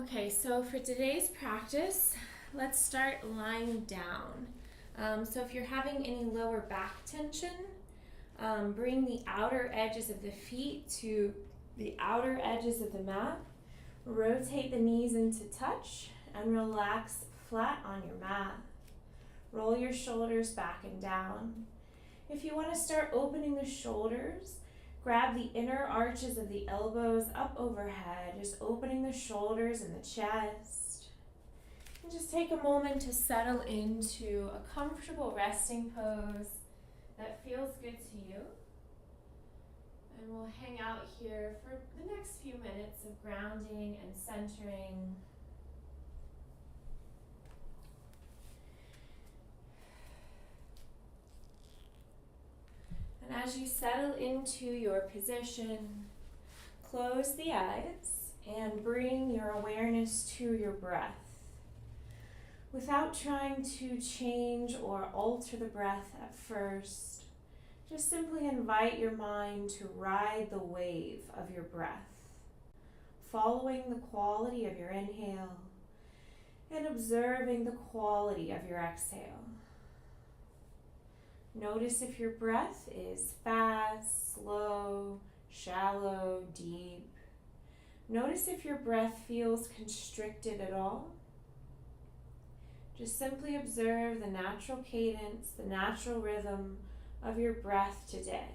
Okay, so for today's practice, let's start lying down. So if you're having any lower back tension, bring the outer edges of the feet to the outer edges of the mat. Rotate the knees into touch and relax flat on your mat. Roll your shoulders back and down. If you want to start opening the shoulders, grab the inner arches of the elbows up overhead, just opening the shoulders and the chest. And just take a moment to settle into a comfortable resting pose that feels good to you. And we'll hang out here for the next few minutes of grounding and centering. And as you settle into your position, close the eyes and bring your awareness to your breath. Without trying to change or alter the breath at first, just simply invite your mind to ride the wave of your breath, following the quality of your inhale and observing the quality of your exhale. Notice if your breath is fast, slow, shallow, deep. Notice if your breath feels constricted at all. Just simply observe the natural cadence, the natural rhythm of your breath today.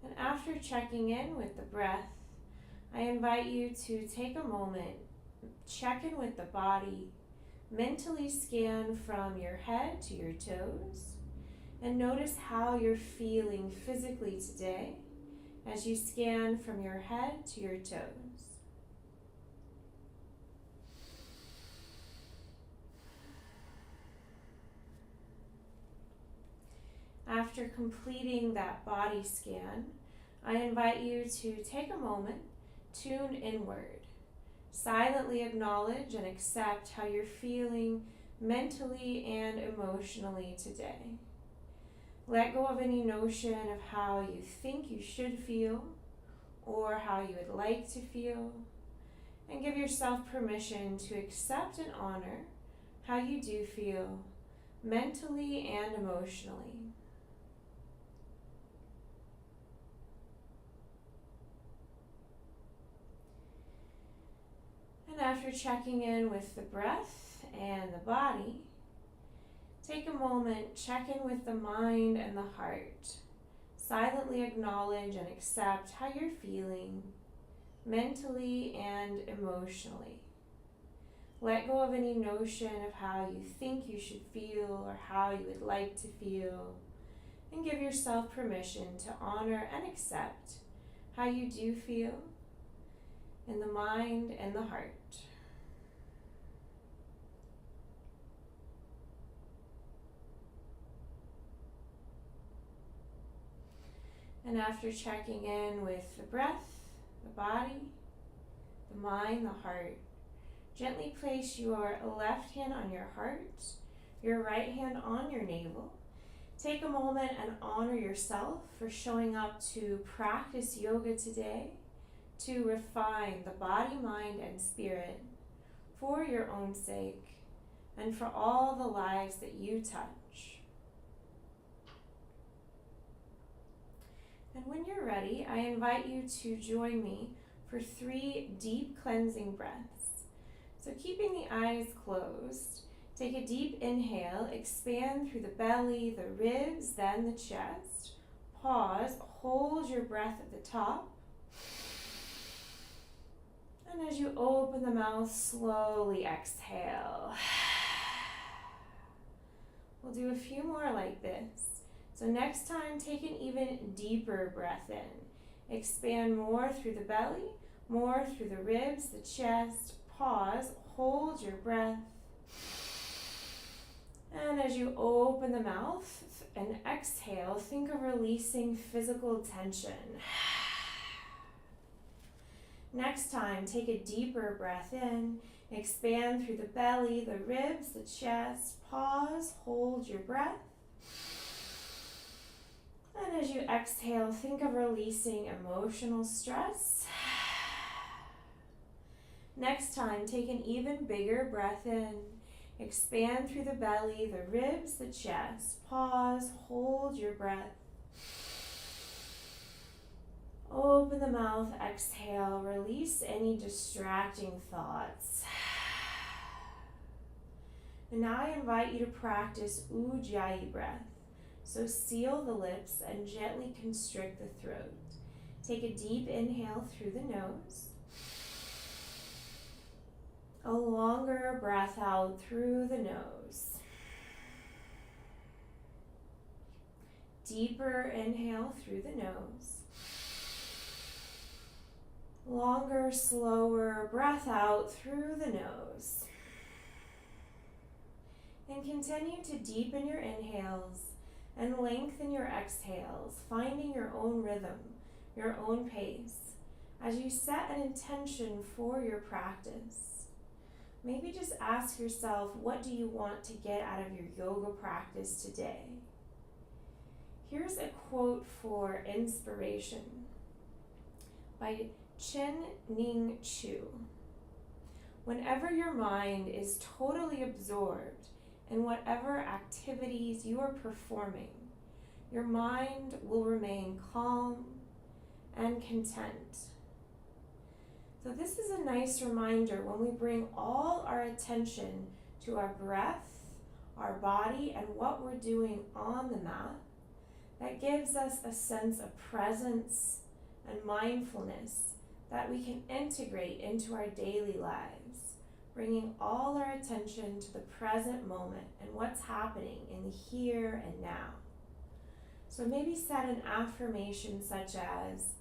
And after checking in with the breath, I invite you to take a moment, check in with the body, mentally scan from your head to your toes, and notice how you're feeling physically today as you scan from your head to your toes. After completing that body scan, I invite you to take a moment, tune inward. Silently acknowledge and accept how you're feeling mentally and emotionally today. Let go of any notion of how you think you should feel or how you would like to feel, and give yourself permission to accept and honor how you do feel mentally and emotionally. And after checking in with the breath and the body, take a moment, check in with the mind and the heart. Silently acknowledge and accept how you're feeling mentally and emotionally. Let go of any notion of how you think you should feel or how you would like to feel, and give yourself permission to honor and accept how you do feel in the mind and the heart. And after checking in with the breath, the body, the mind, the heart, gently place your left hand on your heart, your right hand on your navel. Take a moment and honor yourself for showing up to practice yoga today, to refine the body, mind, and spirit for your own sake and for all the lives that you touch. And when you're ready, I invite you to join me for 3 deep cleansing breaths. So keeping the eyes closed, take a deep inhale, expand through the belly, the ribs, then the chest. Pause, hold your breath at the top. And as you open the mouth, slowly exhale. We'll do a few more like this. So next time, take an even deeper breath in. Expand more through the belly, more through the ribs, the chest. Pause, hold your breath. And as you open the mouth and exhale, think of releasing physical tension. Next time, take a deeper breath in. Expand through the belly, the ribs, the chest. Pause, hold your breath. And as you exhale, think of releasing emotional stress. Next time, take an even bigger breath in. Expand through the belly, the ribs, the chest. Pause, hold your breath. Open the mouth, exhale, release any distracting thoughts. And now I invite you to practice Ujjayi breath. So seal the lips and gently constrict the throat. Take a deep inhale through the nose. A longer breath out through the nose. Deeper inhale through the nose. Longer, slower breath out through the nose. And continue to deepen your inhales and lengthen your exhales, finding your own rhythm, your own pace, as you set an intention for your practice. Maybe just ask yourself, what do you want to get out of your yoga practice today? Here's a quote for inspiration by Chen Ning Chu. Whenever your mind is totally absorbed in whatever activities you are performing, your mind will remain calm and content. So this is a nice reminder when we bring all our attention to our breath, our body, and what we're doing on the mat, that gives us a sense of presence and mindfulness that we can integrate into our daily lives, bringing all our attention to the present moment and what's happening in the here and now. So maybe set an affirmation such as,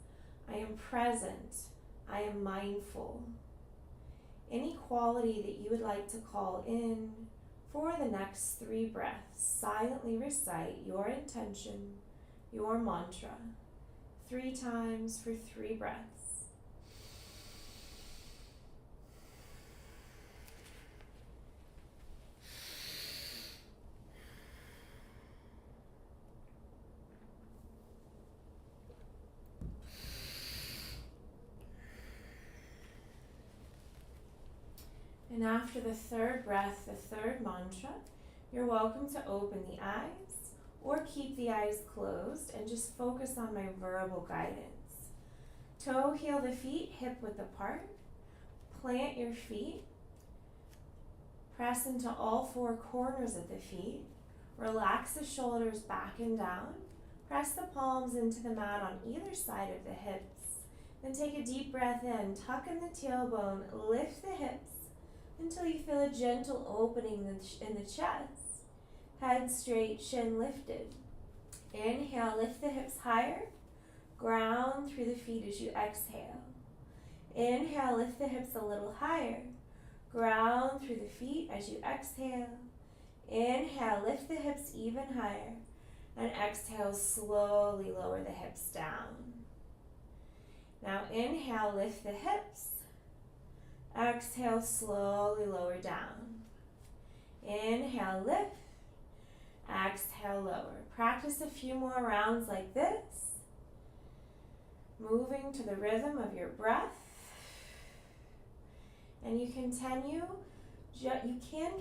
I am present, I am mindful. Any quality that you would like to call in for the next 3 breaths, silently recite your intention, your mantra, 3 times for 3 breaths. And after the 3rd breath, the 3rd mantra, you're welcome to open the eyes or keep the eyes closed and just focus on my verbal guidance. Toe, heel the feet, hip width apart. Plant your feet. Press into all 4 corners of the feet. Relax the shoulders back and down. Press the palms into the mat on either side of the hips. Then take a deep breath in. Tuck in the tailbone. Lift the hips until you feel a gentle opening in the chest. Head straight, chin lifted. Inhale, lift the hips higher. Ground through the feet as you exhale. Inhale, lift the hips a little higher. Ground through the feet as you exhale. Inhale, lift the hips even higher. And exhale, slowly lower the hips down. Now inhale, lift the hips. Exhale, slowly lower down. Inhale, lift. Exhale, lower. Practice a few more rounds like this. Moving to the rhythm of your breath. And you can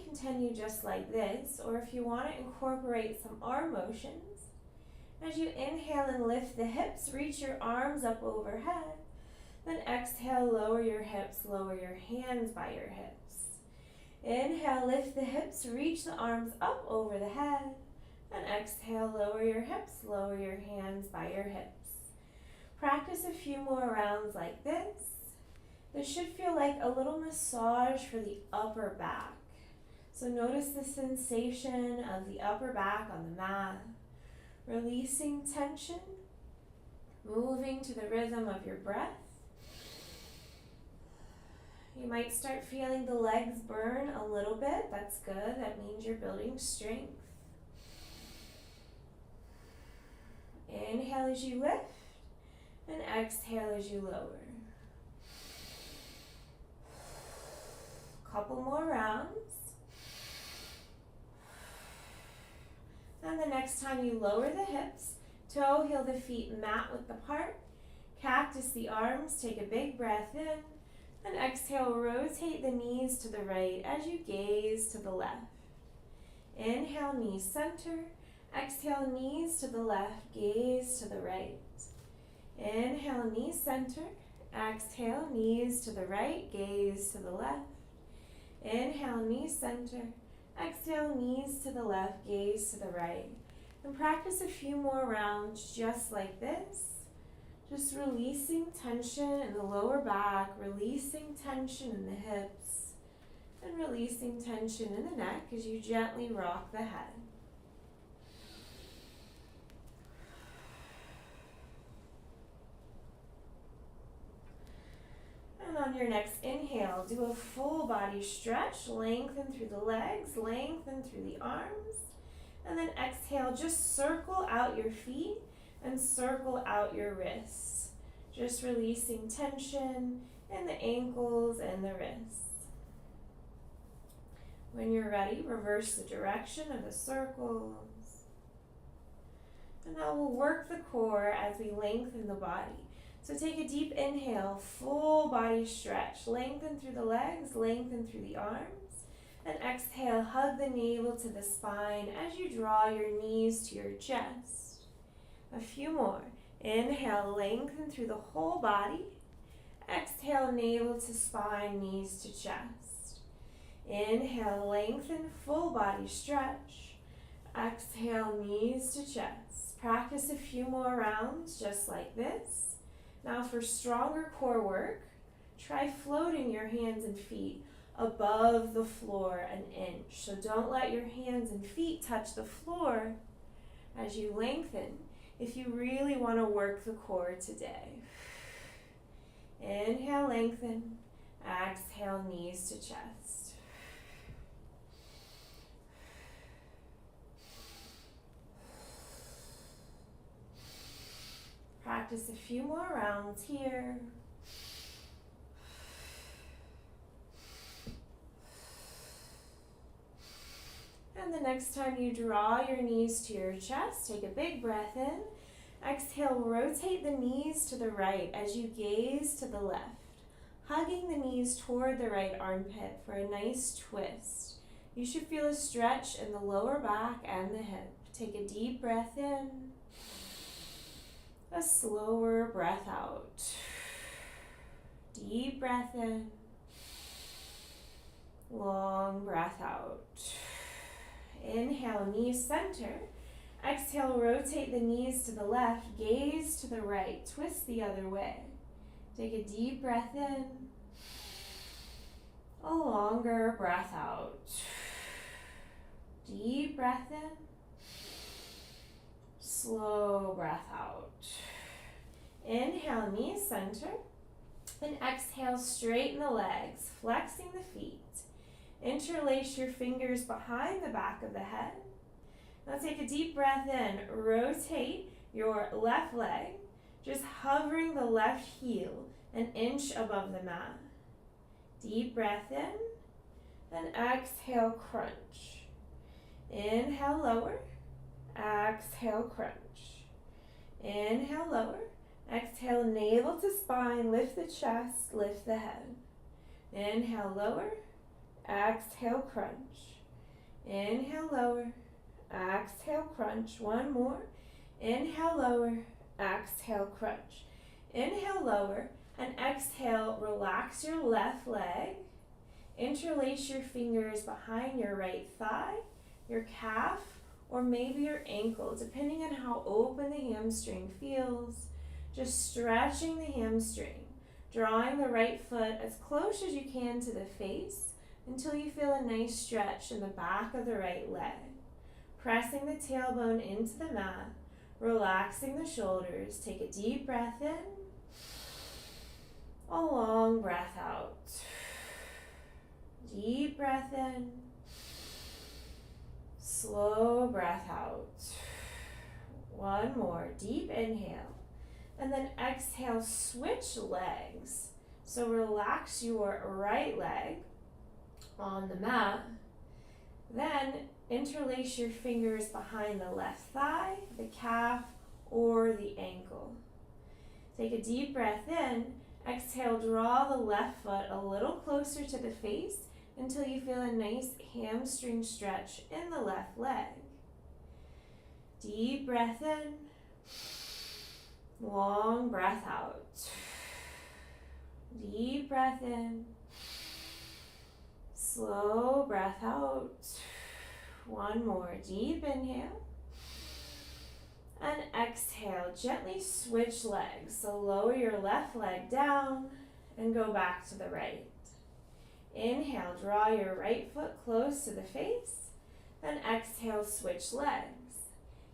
continue just like this, or if you want to incorporate some arm motions, as you inhale and lift the hips, reach your arms up overhead. Then exhale, lower your hips, lower your hands by your hips. Inhale, lift the hips, reach the arms up over the head. And exhale, lower your hips, lower your hands by your hips. Practice a few more rounds like this. This should feel like a little massage for the upper back. So notice the sensation of the upper back on the mat. Releasing tension, moving to the rhythm of your breath. You might start feeling the legs burn a little bit. That's good. That means you're building strength. Inhale as you lift, and exhale as you lower. Couple more rounds. And the next time you lower the hips, Toe heel the feet mat width apart. Cactus the arms, take a big breath in. And exhale, rotate the knees to the right as you gaze to the left. Inhale, knees center. Exhale, knees to the left, gaze to the right. Inhale, knees center. Exhale, knees to the right, gaze to the left. Inhale, knees center. Exhale, knees to the left, gaze to the right. And practice a few more rounds just like this. Just releasing tension in the lower back, releasing tension in the hips, and releasing tension in the neck as you gently rock the head. And on your next inhale, do a full body stretch. Lengthen through the legs, lengthen through the arms. And then exhale, just circle out your feet and circle out your wrists. Just releasing tension in the ankles and the wrists. When you're ready, reverse the direction of the circles. And now we'll work the core as we lengthen the body. So take a deep inhale, full body stretch. Lengthen through the legs, lengthen through the arms. And exhale, hug the navel to the spine as you draw your knees to your chest. A few more. Inhale, lengthen through the whole body. Exhale, navel to spine, knees to chest. Inhale, lengthen, full body stretch. Exhale, knees to chest. Practice a few more rounds just like this. Now for stronger core work, try floating your hands and feet above the floor an inch. So don't let your hands and feet touch the floor as you lengthen if you really want to work the core today. Inhale, lengthen. Exhale, knees to chest. Practice a few more rounds here. And the next time you draw your knees to your chest, take a big breath in. Exhale, rotate the knees to the right as you gaze to the left, hugging the knees toward the right armpit for a nice twist. You should feel a stretch in the lower back and the hip. Take a deep breath in, a slower breath out. Deep breath in, long breath out. Inhale, knees center. Exhale, rotate the knees to the left, gaze to the right, twist the other way. Take a deep breath in, a longer breath out. Deep breath in, slow breath out. Inhale, knees center, and exhale, straighten the legs, flexing the feet. Interlace your fingers behind the back of the head. Now take a deep breath in. Rotate your left leg, just hovering the left heel an inch above the mat. Deep breath in, and exhale, crunch. Inhale, lower. Exhale, crunch. Inhale, lower. Exhale, navel to spine. Lift the chest, lift the head. Inhale, lower. Exhale, crunch. Inhale, lower. Exhale, crunch. One more. Inhale, lower. Exhale, crunch. Inhale, lower. And exhale, relax your left leg. Interlace your fingers behind your right thigh, your calf, or maybe your ankle, depending on how open the hamstring feels. Just stretching the hamstring, drawing the right foot as close as you can to the face until you feel a nice stretch in the back of the right leg. Pressing the tailbone into the mat, relaxing the shoulders. Take a deep breath in, a long breath out. Deep breath in, slow breath out. One more, deep inhale. And then exhale, switch legs. So relax your right leg on the mat. Then interlace your fingers behind the left thigh, the calf, or the ankle. Take a deep breath in. Exhale, draw the left foot a little closer to the face until you feel a nice hamstring stretch in the left leg. Deep breath in. Long breath out. Deep breath in. Slow breath out. One more. Deep inhale. And exhale. Gently switch legs. So lower your left leg down and go back to the right. Inhale, draw your right foot close to the face. Then exhale, switch legs.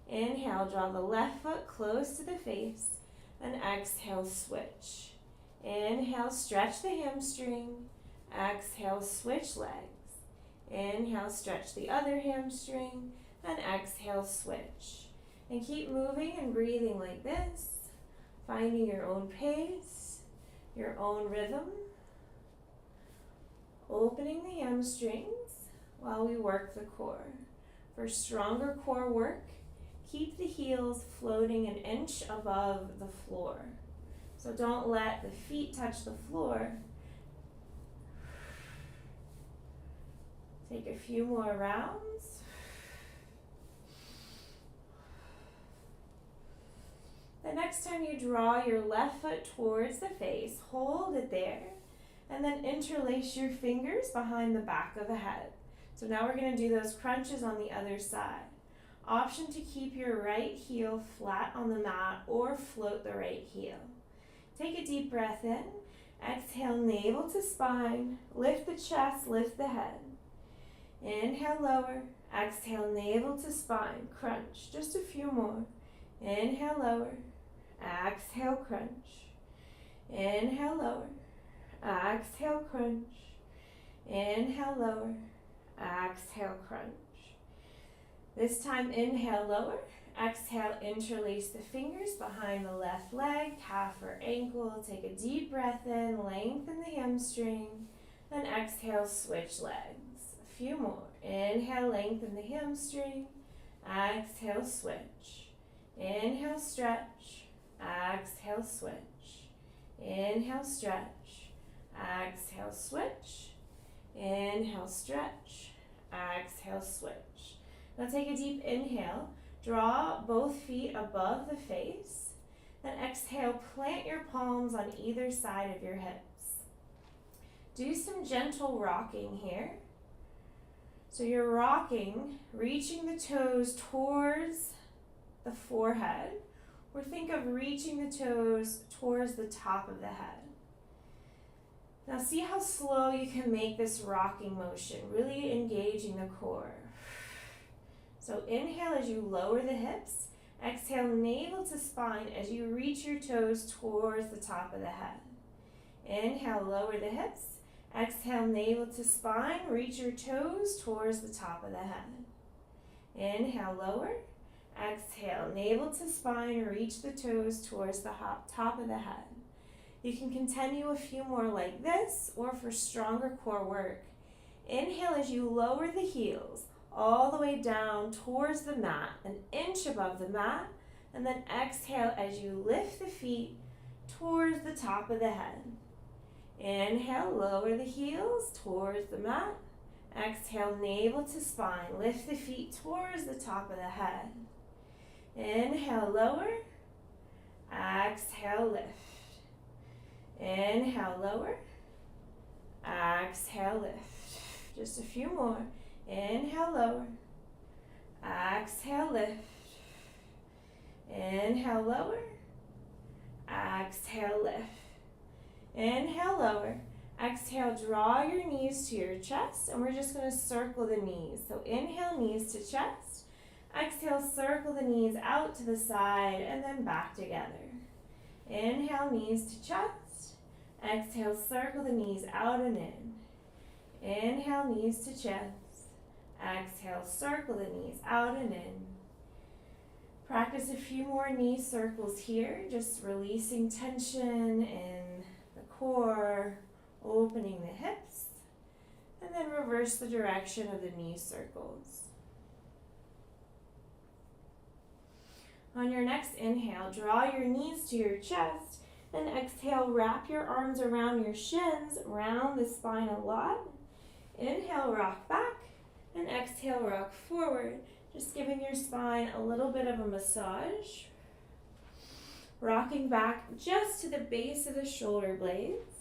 Inhale, draw the left foot close to the face. Then exhale, switch. Inhale, stretch the hamstring. Exhale, switch legs. Inhale, stretch the other hamstring. Then exhale, switch. And keep moving and breathing like this, finding your own pace, your own rhythm. Opening the hamstrings while we work the core. For stronger core work, keep the heels floating an inch above the floor. So don't let the feet touch the floor. Take a few more rounds. The next time you draw your left foot towards the face, hold it there, and then interlace your fingers behind the back of the head. So now we're going to do those crunches on the other side. Option to keep your right heel flat on the mat or float the right heel. Take a deep breath in. Exhale, navel to spine. Lift the chest, lift the head. Inhale, lower. Exhale, navel to spine. Crunch. Just a few more. Inhale, lower. Exhale, crunch. Inhale, lower. Exhale, crunch. Inhale, lower. Exhale, crunch. This time, inhale, lower. Exhale, interlace the fingers behind the left leg, calf or ankle. Take a deep breath in, lengthen the hamstring. Then exhale, switch legs. A few more. Inhale, lengthen the hamstring. Exhale, switch. Inhale, stretch. Exhale, switch. Inhale, stretch. Exhale, switch. Inhale, stretch. Exhale, switch. Now take a deep inhale. Draw both feet above the face. Then exhale, plant your palms on either side of your hips. Do some gentle rocking here. So you're rocking, reaching the toes towards the forehead, or think of reaching the toes towards the top of the head. Now see how slow you can make this rocking motion, really engaging the core. So inhale as you lower the hips. Exhale, navel to spine as you reach your toes towards the top of the head. Inhale, lower the hips. Exhale, navel to spine. Reach your toes towards the top of the head. Inhale, lower. Exhale, navel to spine. Reach the toes towards the top of the head. You can continue a few more like this, or for stronger core work, inhale as you lower the heels all the way down towards the mat, an inch above the mat, and then exhale as you lift the feet towards the top of the head. Inhale, lower the heels towards the mat. Exhale, navel to spine. Lift the feet towards the top of the head. Inhale, lower. Exhale, lift. Inhale, lower. Exhale, lift. Just a few more. Inhale, lower. Exhale, lift. Inhale, lower. Exhale, lift. Inhale, lower. Exhale, draw your knees to your chest, and we're just going to circle the knees. So inhale, knees to chest. Exhale, circle the knees out to the side and then back together. Inhale, knees to chest. Exhale, circle the knees out and in. Inhale, knees to chest. Exhale, circle the knees out and in. Practice a few more knee circles here, just releasing tension in the core, opening the hips, and then reverse the direction of the knee circles. On your next inhale, draw your knees to your chest, and exhale, wrap your arms around your shins, round the spine a lot. Inhale, rock back, and exhale, rock forward. Just giving your spine a little bit of a massage. Rocking back just to the base of the shoulder blades.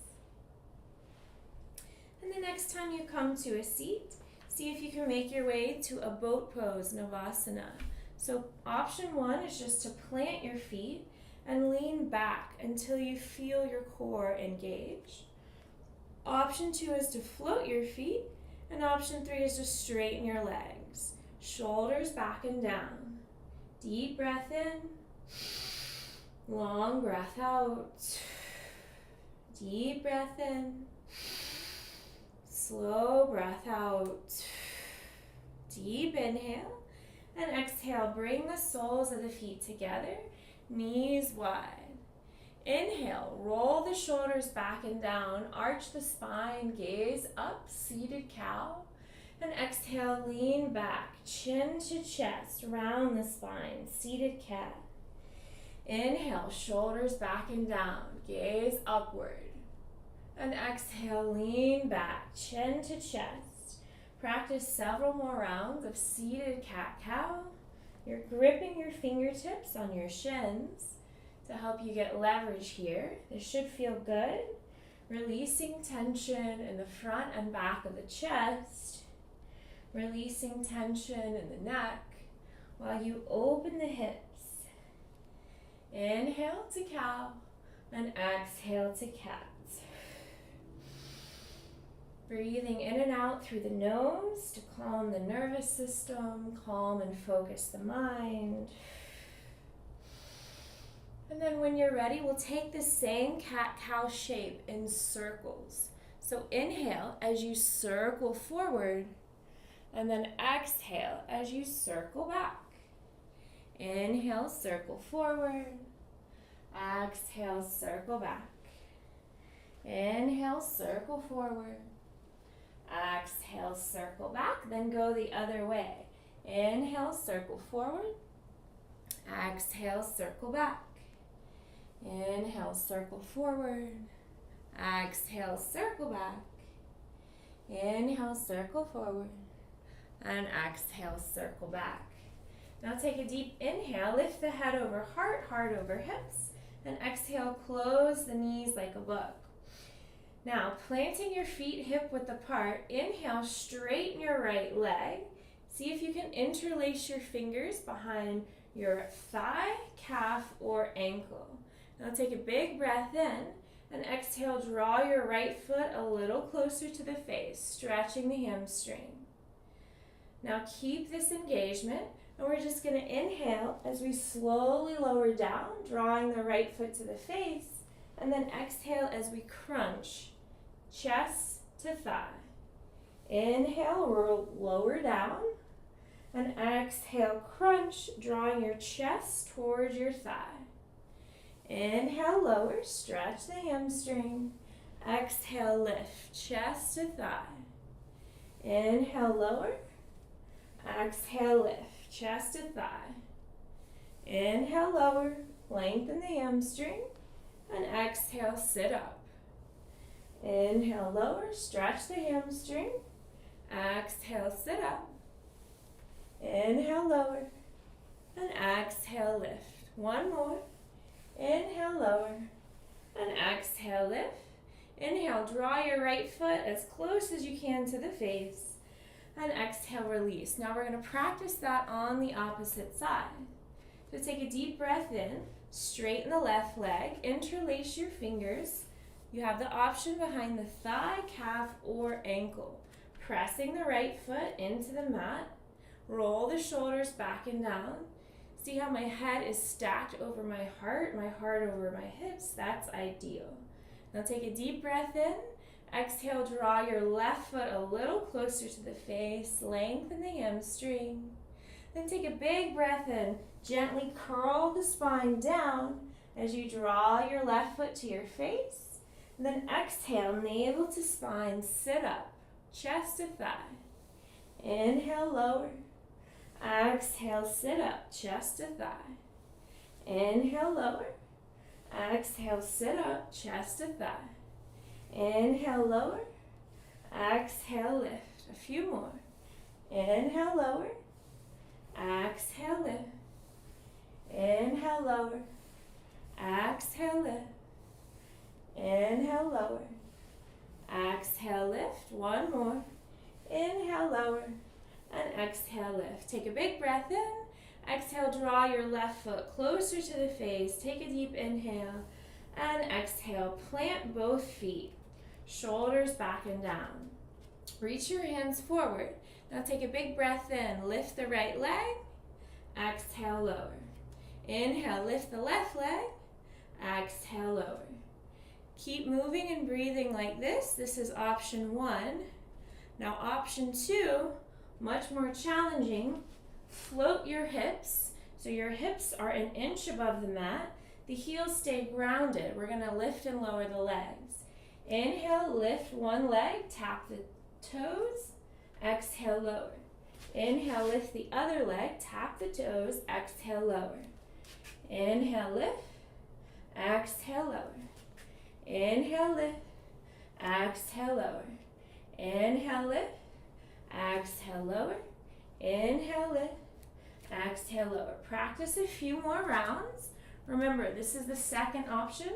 And the next time you come to a seat, see if you can make your way to a boat pose, Navasana. So option 1 is just to plant your feet and lean back until you feel your core engage. Option 2 is to float your feet, and option 3 is to straighten your legs. Shoulders back and down. Deep breath in, long breath out. Deep breath in, slow breath out. Deep inhale, and exhale, bring the soles of the feet together, knees wide. Inhale, roll the shoulders back and down, arch the spine, gaze up, seated cow. And exhale, lean back, chin to chest, round the spine, seated cat. Inhale, shoulders back and down, gaze upward. And exhale, lean back, chin to chest. Practice several more rounds of seated cat-cow. You're gripping your fingertips on your shins to help you get leverage here. This should feel good. Releasing tension in the front and back of the chest. Releasing tension in the neck while you open the hips. Inhale to cow and exhale to cat. Breathing in and out through the nose to calm the nervous system, calm and focus the mind. And then when you're ready, we'll take the same cat-cow shape in circles. So inhale as you circle forward, and then exhale as you circle back. Inhale, circle forward. Exhale, circle back. Inhale, circle forward. Exhale, circle back. Then go the other way. Inhale, circle forward. Exhale, circle back. Inhale, circle forward. Exhale, circle back. Inhale, circle forward. And exhale, circle back. Now take a deep inhale, lift the head over heart, heart over hips, and exhale, close the knees like a book. Now, planting your feet hip width apart, inhale, straighten your right leg. See if you can interlace your fingers behind your thigh, calf, or ankle. Now take a big breath in, and exhale, draw your right foot a little closer to the face, stretching the hamstring. Now keep this engagement, and we're just going to inhale as we slowly lower down, drawing the right foot to the face, and then exhale as we crunch, chest to thigh. Inhale, lower down, and exhale, crunch, drawing your chest towards your thigh. Inhale, lower, stretch the hamstring. Exhale, lift, chest to thigh. Inhale, lower. Exhale, lift, chest to thigh. Inhale, lower, lengthen the hamstring, and exhale, sit up. Inhale, lower, stretch the hamstring. Exhale, sit up. Inhale, lower, and exhale, lift. One more. Inhale, lower, and exhale, lift. Inhale, draw your right foot as close as you can to the face. And exhale, release. Now we're going to practice that on the opposite side. So take a deep breath in, straighten the left leg, interlace your fingers. You have the option behind the thigh, calf, or ankle. Pressing the right foot into the mat. Roll the shoulders back and down. See how my head is stacked over my heart over my hips? That's ideal. Now take a deep breath in. Exhale, draw your left foot a little closer to the face, lengthen the hamstring. Then take a big breath in, gently curl the spine down as you draw your left foot to your face. And then exhale, navel to spine, sit up, chest to thigh. Inhale, lower. Exhale, sit up, chest to thigh. Inhale, lower. Exhale, sit up, chest to thigh. Inhale, lower. Exhale, lift. A few more. Inhale, lower. Exhale, lift. Inhale, lower. Exhale, lift. Inhale, lower. Exhale, lift. One more. Inhale, lower. And exhale, lift. Take a big breath in. Exhale, draw your left foot closer to the face. Take a deep inhale. And exhale, plant both feet. Shoulders back and down. Reach your hands forward. Now take a big breath in. Lift the right leg. Exhale, lower. Inhale, lift the left leg. Exhale, lower. Keep moving and breathing like this. This is option 1. Now option 2, much more challenging. Float your hips. So your hips are an inch above the mat. The heels stay grounded. We're going to lift and lower the legs. Inhale, lift one leg, tap the toes. Exhale, lower. Inhale, lift the other leg, tap the toes. Exhale, lower. Inhale, lift. Exhale, lower. Inhale, lift. Exhale, lower. Inhale, lift. Exhale, lower. Inhale, lift. Exhale, lower. Practice a few more rounds. Remember, this is the second option.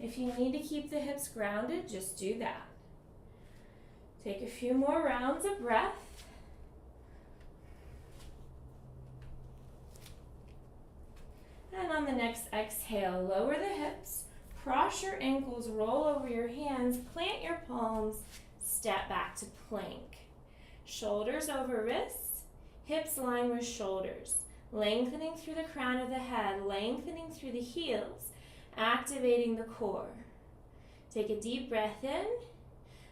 If you need to keep the hips grounded, just do that. Take a few more rounds of breath. And on the next exhale, lower the hips, cross your ankles, roll over your hands, plant your palms, step back to plank. Shoulders over wrists, hips line with shoulders, lengthening through the crown of the head, lengthening through the heels, activating the core. Take a deep breath in,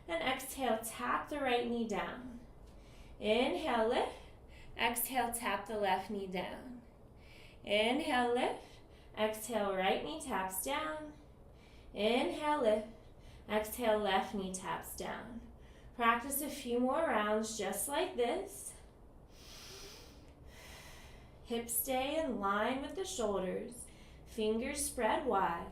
and exhale, tap the right knee down. Inhale, lift. Exhale, tap the left knee down. Inhale, lift. Exhale, right knee taps down. Inhale, lift. Exhale, left knee taps down. Practice a few more rounds just like this. Hips stay in line with the shoulders. Fingers spread wide.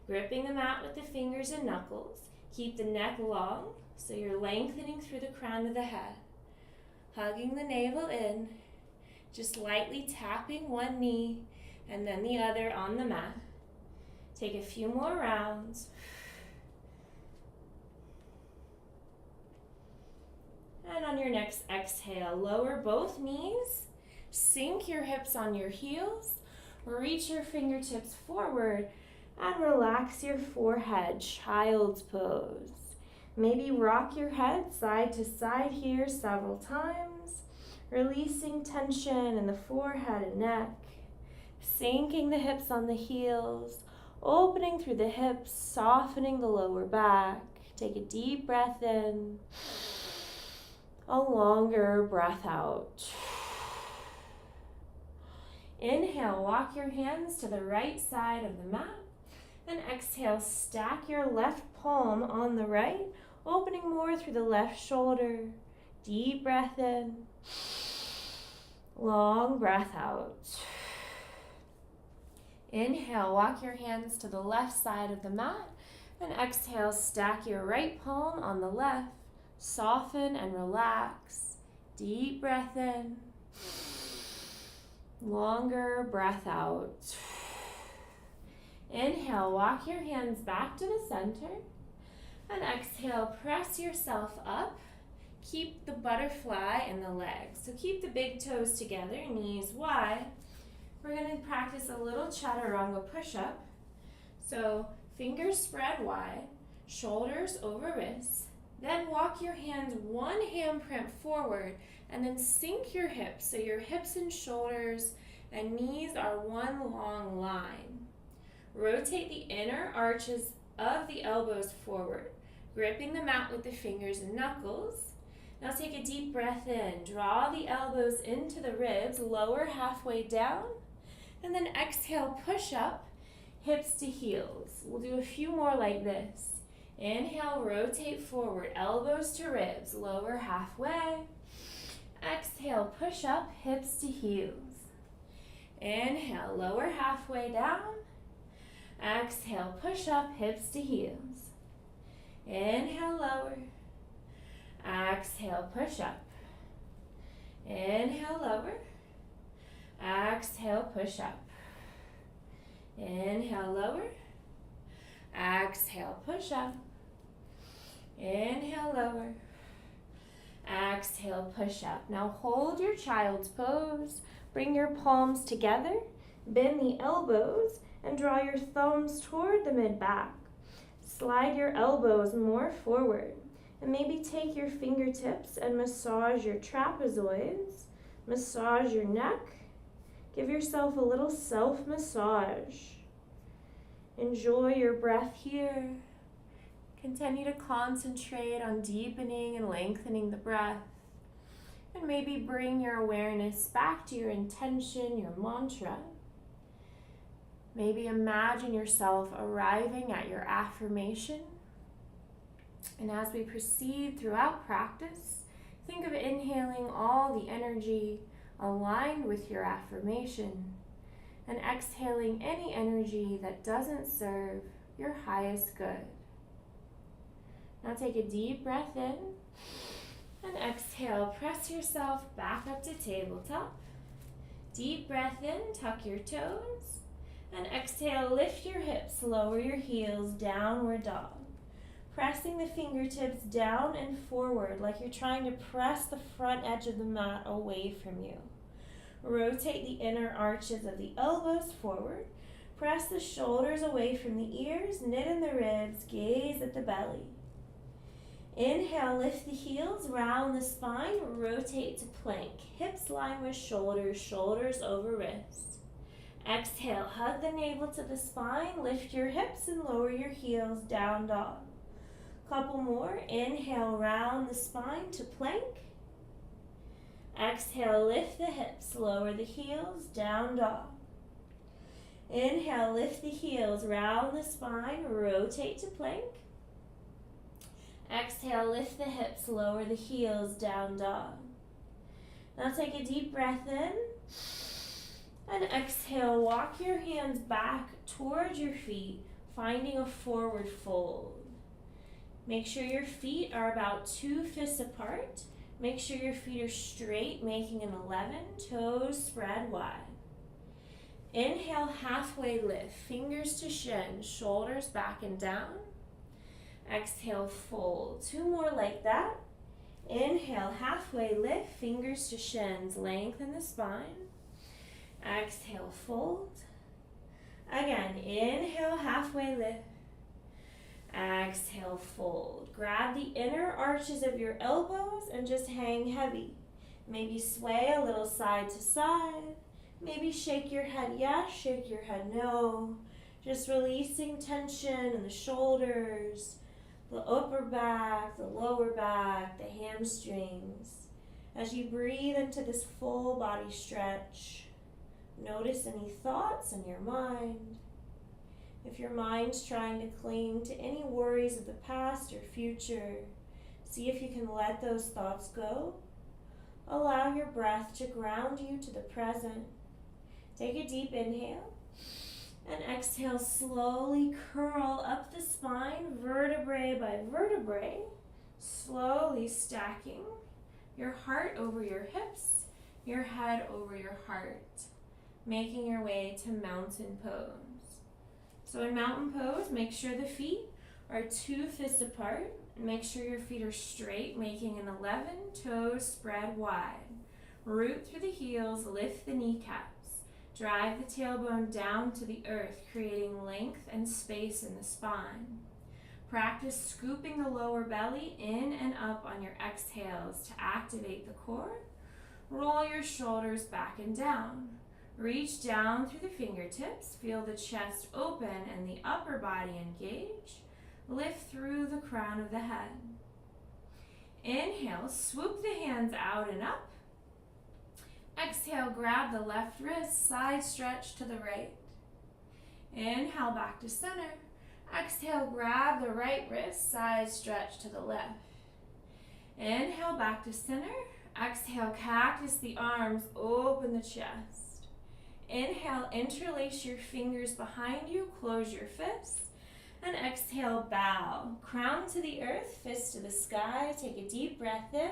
Gripping the mat with the fingers and knuckles. Keep the neck long so you're lengthening through the crown of the head. Hugging the navel in. Just lightly tapping one knee and then the other on the mat. Take a few more rounds. And on your next exhale, lower both knees. Sink your hips on your heels. Reach your fingertips forward and relax your forehead, child's pose. Maybe rock your head side to side here several times, releasing tension in the forehead and neck, sinking the hips on the heels, opening through the hips, softening the lower back. Take a deep breath in, a longer breath out. Inhale, walk your hands to the right side of the mat. And exhale, stack your left palm on the right, opening more through the left shoulder. Deep breath in, long breath out. Inhale, walk your hands to the left side of the mat. And exhale, stack your right palm on the left. Soften and relax. Deep breath in. Longer breath out. Inhale, walk your hands back to the center. And exhale, press yourself up. Keep the butterfly in the legs. So keep the big toes together, knees wide. We're going to practice a little chaturanga push-up. So fingers spread wide, shoulders over wrists. Then walk your hands one handprint forward and then sink your hips so your hips and shoulders and knees are one long line. Rotate the inner arches of the elbows forward, gripping the mat with the fingers and knuckles. Now take a deep breath in. Draw the elbows into the ribs, lower halfway down, and then exhale, push up, hips to heels. We'll do a few more like this. Inhale, rotate forward, elbows to ribs, lower halfway. Exhale, push up, hips to heels. Inhale, lower halfway down. Exhale, push up, hips to heels. Inhale, lower. Exhale, push up. Inhale, lower. Exhale, push up. Inhale, lower. Exhale, push up. Inhale, lower. Exhale, push up. Now hold your child's pose. Bring your palms together. Bend the elbows and draw your thumbs toward the mid-back. Slide your elbows more forward. And maybe take your fingertips and massage your trapezoids. Massage your neck. Give yourself a little self-massage. Enjoy your breath here. Continue to concentrate on deepening and lengthening the breath. And maybe bring your awareness back to your intention, your mantra. Maybe imagine yourself arriving at your affirmation. And as we proceed throughout practice, think of inhaling all the energy aligned with your affirmation and exhaling any energy that doesn't serve your highest good. Now take a deep breath in and exhale. Press yourself back up to tabletop. Deep breath in, tuck your toes, and exhale, lift your hips, lower your heels, downward dog. Pressing the fingertips down and forward like you're trying to press the front edge of the mat away from you. Rotate the inner arches of the elbows forward. Press the shoulders away from the ears, knit in the ribs, gaze at the belly. Inhale, lift the heels, round the spine, rotate to plank. Hips line with shoulders, shoulders over wrists. Exhale, hug the navel to the spine, lift your hips and lower your heels, down dog. Couple more. Inhale, round the spine to plank. Exhale, lift the hips, lower the heels, down dog. Inhale, lift the heels, round the spine, rotate to plank. Exhale, lift the hips, lower the heels, down dog. Now take a deep breath in. And exhale, walk your hands back towards your feet, finding a forward fold. Make sure your feet are about 2 fists apart. Make sure your feet are straight, making an 11, toes spread wide. Inhale, halfway lift, fingers to shin, shoulders back and down. Exhale, fold. 2 more like that. Inhale, halfway lift, fingers to shins, lengthen the spine. Exhale, fold. Again, inhale, halfway lift. Exhale, fold. Grab the inner arches of your elbows and just hang heavy. Maybe sway a little side to side. Maybe shake your head yes, shake your head no. Just releasing tension in the shoulders, the upper back, the lower back, the hamstrings. As you breathe into this full body stretch, notice any thoughts in your mind. If your mind's trying to cling to any worries of the past or future, see if you can let those thoughts go. Allow your breath to ground you to the present. Take a deep inhale and exhale, slowly curl up the spine, vertebrae by vertebrae, slowly stacking your heart over your hips, your head over your heart, making your way to mountain pose. So in mountain pose, make sure the feet are 2 fists apart. Make sure your feet are straight, making an 11, toes spread wide. Root through the heels, lift the kneecaps. Drive the tailbone down to the earth, creating length and space in the spine. Practice scooping the lower belly in and up on your exhales to activate the core. Roll your shoulders back and down. Reach down through the fingertips, feel the chest open and the upper body engage. Lift through the crown of the head. Inhale, swoop the hands out and up. Exhale, grab the left wrist, side stretch to the right. Inhale, back to center. Exhale, grab the right wrist, side stretch to the left. Inhale, back to center. Exhale, cactus the arms, open the chest. Inhale, interlace your fingers behind you, close your fists. And exhale, bow. Crown to the earth, fist to the sky. Take a deep breath in.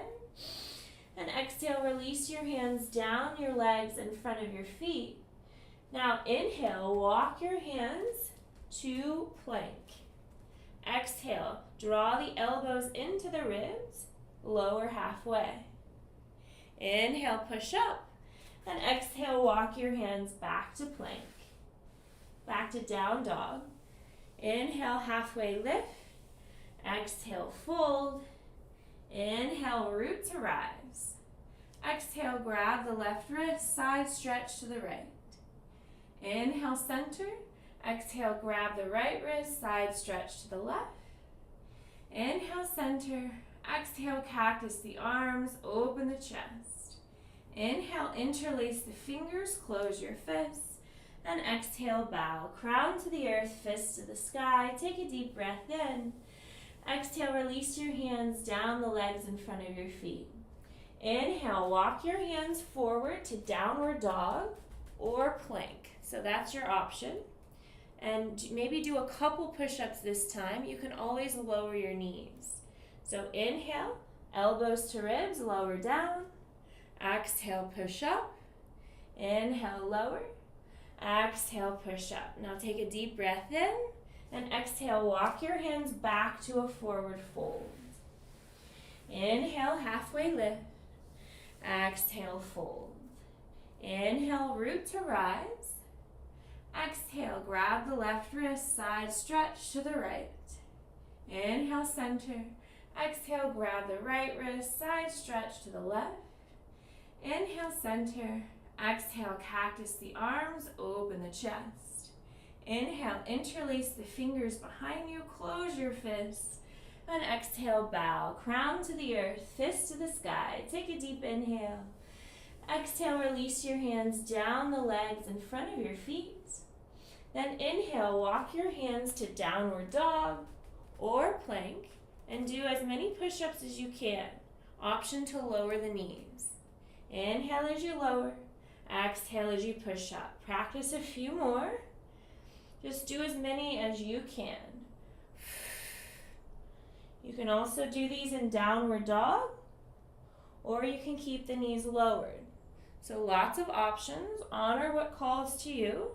And exhale, release your hands down your legs in front of your feet. Now inhale, walk your hands to plank. Exhale, draw the elbows into the ribs, lower halfway. Inhale, push up. And exhale, walk your hands back to plank. Back to down dog. Inhale, halfway lift. Exhale, fold. Inhale, root to rise. Exhale, grab the left wrist, side stretch to the right. Inhale, center. Exhale, grab the right wrist, side stretch to the left. Inhale, center. Exhale, cactus the arms, open the chest. Inhale, interlace the fingers, close your fists. And exhale, bow. Crown to the earth, fist to the sky. Take a deep breath in. Exhale, release your hands down the legs in front of your feet. Inhale, walk your hands forward to downward dog or plank. So that's your option. And maybe do a couple push-ups this time. You can always lower your knees. So inhale, elbows to ribs, lower down. Exhale, push up. Inhale, lower. Exhale, push up. Now take a deep breath in. And exhale, walk your hands back to a forward fold. Inhale, halfway lift. Exhale, fold. Inhale, root to rise. Exhale, grab the left wrist, side stretch to the right. Inhale, center. Exhale, grab the right wrist, side stretch to the left. Inhale, center. Exhale, cactus the arms, open the chest. Inhale, interlace the fingers behind you, close your fists. And exhale, bow. Crown to the earth, fist to the sky. Take a deep inhale. Exhale, release your hands down the legs in front of your feet. Then inhale, walk your hands to downward dog or plank and do as many push-ups as you can. Option to lower the knees. Inhale as you lower. Exhale as you push up. Practice a few more. Just do as many as you can. You can also do these in downward dog, or you can keep the knees lowered. So lots of options. Honor what calls to you.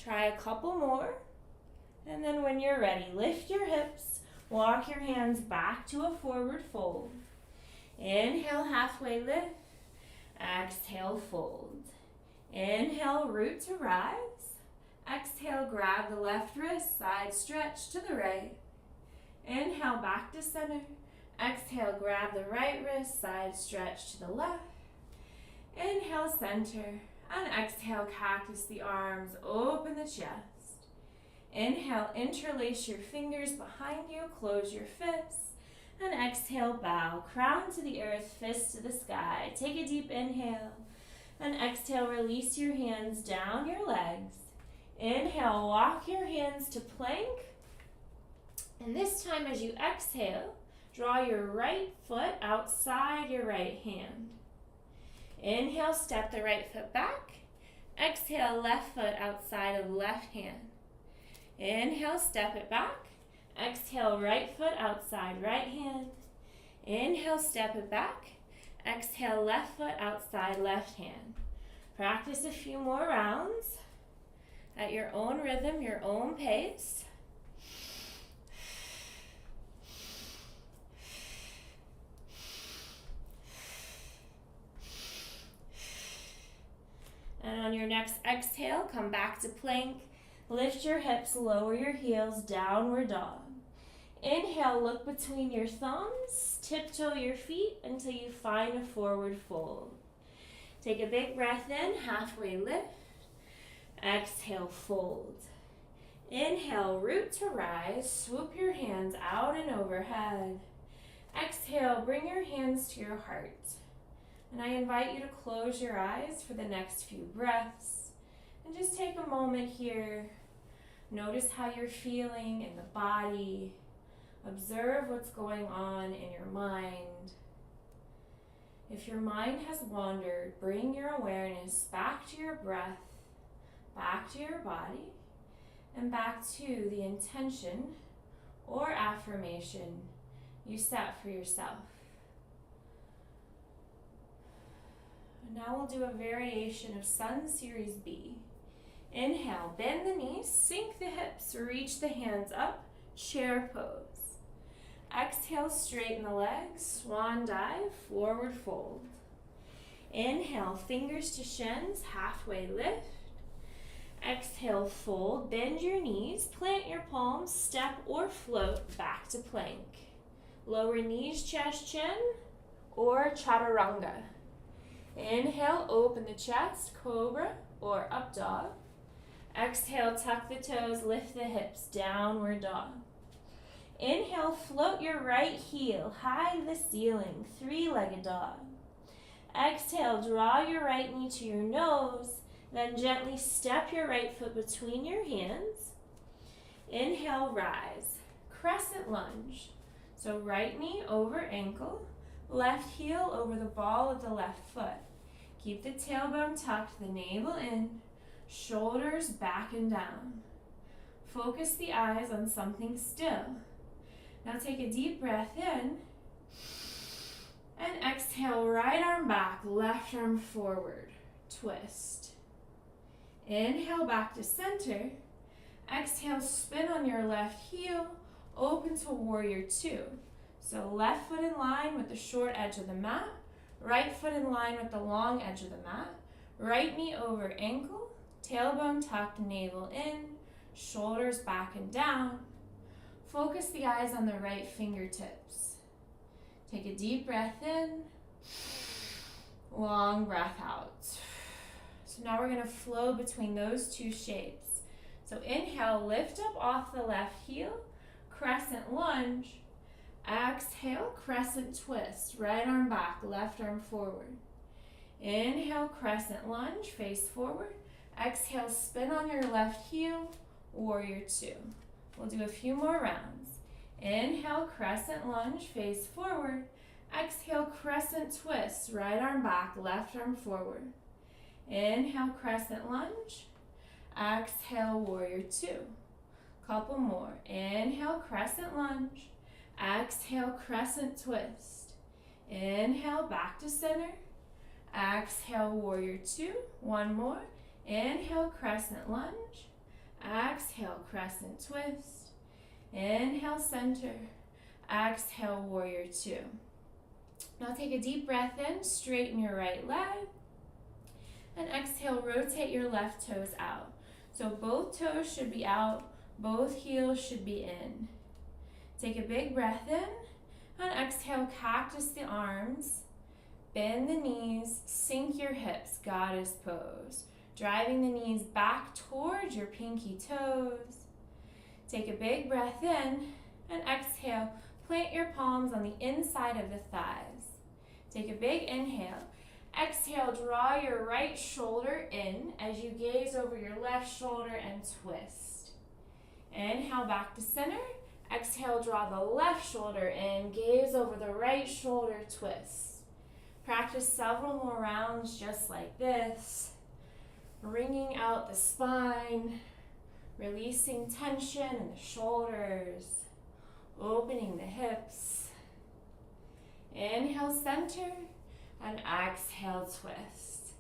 Try a couple more. And then when you're ready, lift your hips. Walk your hands back to a forward fold. Inhale, halfway lift. Exhale, fold. Inhale, root to rise. Exhale, grab the left wrist, side stretch to the right. Inhale, back to center. Exhale, grab the right wrist, side stretch to the left. Inhale, center. And exhale, cactus the arms, open the chest. Inhale, interlace your fingers behind you, close your fists. And exhale, bow. Crown to the earth, fist to the sky. Take a deep inhale. And exhale, release your hands down your legs. Inhale, walk your hands to plank. And this time as you exhale, draw your right foot outside your right hand. Inhale, step the right foot back. Exhale, left foot outside of left hand. Inhale, step it back. Exhale, right foot outside right hand. Inhale, step it back. Exhale, left foot outside left hand. Practice a few more rounds at your own rhythm, your own pace. And on your next exhale, come back to plank. Lift your hips, lower your heels, downward dog. Inhale, look between your thumbs, tiptoe your feet until you find a forward fold. Take a big breath in, halfway lift. Exhale, fold. Inhale, root to rise, swoop your hands out and overhead. Exhale, bring your hands to your heart. And I invite you to close your eyes for the next few breaths. And just take a moment here. Notice how you're feeling in the body. Observe what's going on in your mind. If your mind has wandered, bring your awareness back to your breath, back to your body, and back to the intention or affirmation you set for yourself. Now we'll do a variation of Sun Series B. Inhale, bend the knees, sink the hips, reach the hands up, chair pose. Exhale, straighten the legs, swan dive, forward fold. Inhale, fingers to shins, halfway lift. Exhale, fold, bend your knees, plant your palms, step or float back to plank. Lower knees, chest, chin, or chaturanga. Inhale, open the chest, cobra or up dog. Exhale, tuck the toes, lift the hips, downward dog. Inhale, float your right heel high to the ceiling, three-legged dog. Exhale, draw your right knee to your nose, then gently step your right foot between your hands. Inhale, rise, crescent lunge. So right knee over ankle, left heel over the ball of the left foot. Keep the tailbone tucked, the navel in, shoulders back and down. Focus the eyes on something still. Now take a deep breath in, and exhale, right arm back, left arm forward, twist. Inhale, back to center. Exhale, spin on your left heel, open to warrior two. So left foot in line with the short edge of the mat, right foot in line with the long edge of the mat, right knee over ankle, tailbone tucked, navel in, shoulders back and down. Focus the eyes on the right fingertips. Take a deep breath in, long breath out. So now we're going to flow between those two shapes. So inhale, lift up off the left heel, crescent lunge. Exhale, crescent twist, right arm back, left arm forward. Inhale, crescent lunge, face forward. Exhale, spin on your left heel, warrior two. We'll do a few more rounds. Inhale, crescent lunge, face forward. Exhale, crescent twist, right arm back, left arm forward. Inhale, crescent lunge. Exhale, warrior two. Couple more. Inhale, crescent lunge. Exhale, crescent twist. Inhale, back to center. Exhale, warrior two. One more. Inhale, crescent lunge. Exhale, crescent twist. Inhale, center. Exhale, warrior two. Now take a deep breath in, straighten your right leg. And exhale, rotate your left toes out. So both toes should be out, both heels should be in. Take a big breath in, and exhale, cactus the arms. Bend the knees, sink your hips, goddess pose. Driving the knees back towards your pinky toes. Take a big breath in, and exhale, plant your palms on the inside of the thighs. Take a big inhale. Exhale, draw your right shoulder in as you gaze over your left shoulder and twist. Inhale, back to center. Exhale, draw the left shoulder in, gaze over the right shoulder, twist. Practice several more rounds just like this. Wringing out the spine, releasing tension in the shoulders, opening the hips. Inhale, center, and exhale, twist.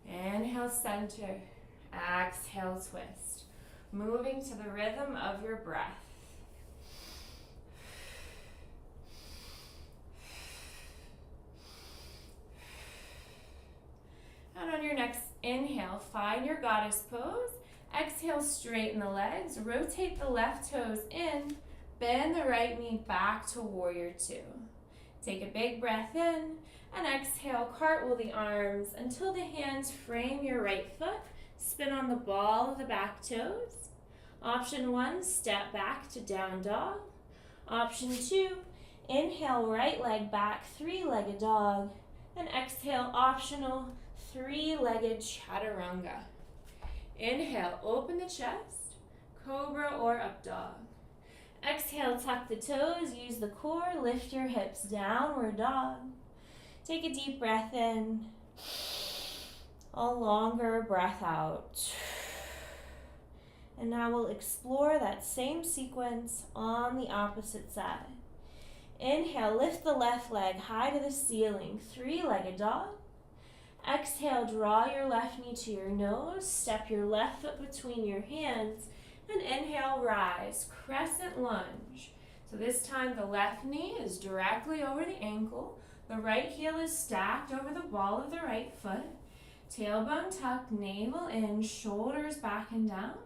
Inhale, center, exhale, twist. Moving to the rhythm of your breath. And on your next inhale, find your goddess pose. Exhale, straighten the legs, rotate the left toes in, bend the right knee back to warrior two. Take a big breath in, and exhale, cartwheel the arms until the hands frame your right foot. Spin on the ball of the back toes. Option one, step back to down dog. Option two, inhale, right leg back, three-legged dog. And exhale, optional, three-legged chaturanga. Inhale, open the chest, cobra or up dog. Exhale, tuck the toes, use the core, lift your hips, downward dog. Take a deep breath in, a longer breath out. And now we'll explore that same sequence on the opposite side. Inhale, lift the left leg high to the ceiling, three-legged dog. Exhale, draw your left knee to your nose, step your left foot between your hands, and inhale, rise, crescent lunge. So this time the left knee is directly over the ankle, the right heel is stacked over the ball of the right foot, tailbone tucked, navel in, shoulders back and down.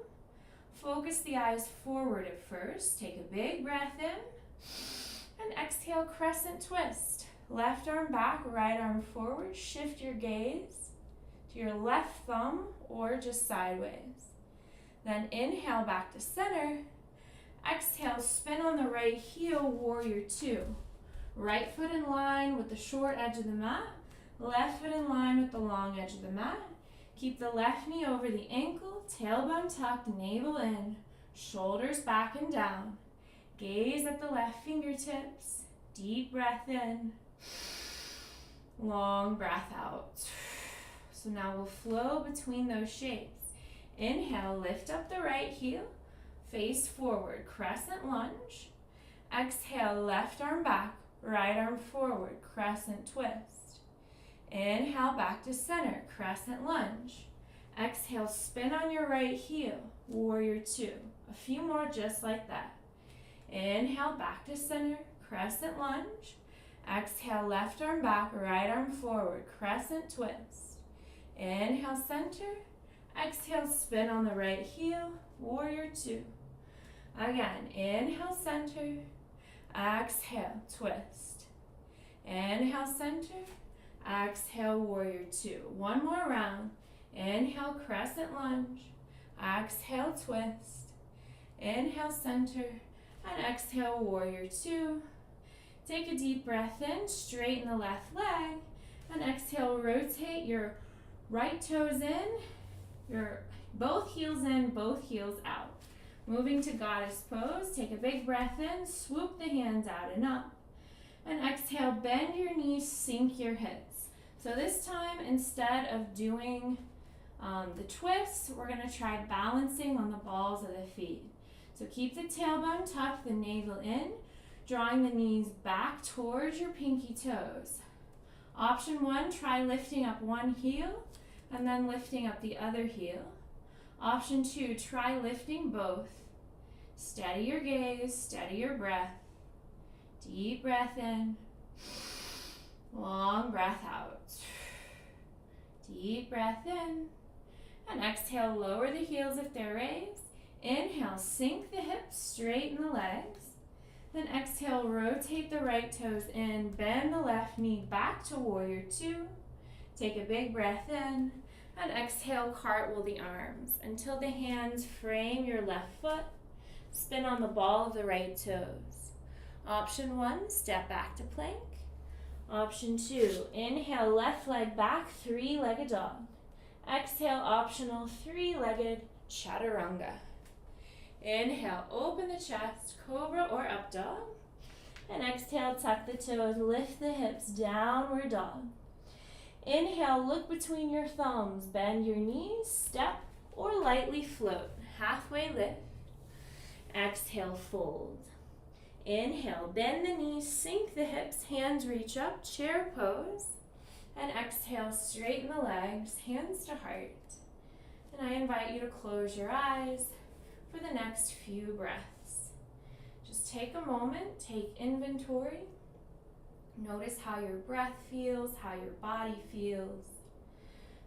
Focus the eyes forward at first, take a big breath in, and exhale, crescent twist. Left arm back, right arm forward. Shift your gaze to your left thumb or just sideways. Then inhale back to center. Exhale, spin on the right heel, warrior two. Right foot in line with the short edge of the mat. Left foot in line with the long edge of the mat. Keep the left knee over the ankle, tailbone tucked, navel in, shoulders back and down. Gaze at the left fingertips. Deep breath in. Long breath out. So now we'll flow between those shapes. Inhale, lift up the right heel, face forward, crescent lunge. Exhale, left arm back, right arm forward, crescent twist. Inhale, back to center, crescent lunge. Exhale, spin on your right heel, warrior two. A few more just like that. Inhale, back to center, crescent lunge. Exhale, left arm back, right arm forward, crescent twist. Inhale, center. Exhale, spin on the right heel, warrior two. Again, inhale, center. Exhale, twist. Inhale, center. Exhale, warrior two. One more round. Inhale, crescent lunge. Exhale, twist. Inhale, center. And exhale, warrior two. Take a deep breath in, straighten the left leg, and exhale, rotate your right toes in, both heels in, both heels out. Moving to goddess pose, take a big breath in, swoop the hands out and up, and exhale, bend your knees, sink your hips. So this time, instead of doing the twist, we're gonna try balancing on the balls of the feet. So keep the tailbone tucked, the navel in, drawing the knees back towards your pinky toes. Option one, try lifting up one heel and then lifting up the other heel. Option two, try lifting both. Steady your gaze, steady your breath. Deep breath in, long breath out. Deep breath in, and exhale, lower the heels if they're raised. Inhale, sink the hips, straighten the legs. Then exhale, rotate the right toes in, bend the left knee back to warrior two. Take a big breath in, and exhale, cartwheel the arms until the hands frame your left foot. Spin on the ball of the right toes. Option one, step back to plank. Option two, inhale, left leg back, three-legged dog. Exhale, optional three-legged chaturanga. Inhale, open the chest, cobra or up dog. And exhale, tuck the toes, lift the hips, downward dog. Inhale, look between your thumbs, bend your knees, step or lightly float. Halfway lift. Exhale, fold. Inhale, bend the knees, sink the hips, hands reach up, chair pose. And exhale, straighten the legs, hands to heart. And I invite you to close your eyes for the next few breaths. Just take a moment, take inventory. Notice how your breath feels, how your body feels.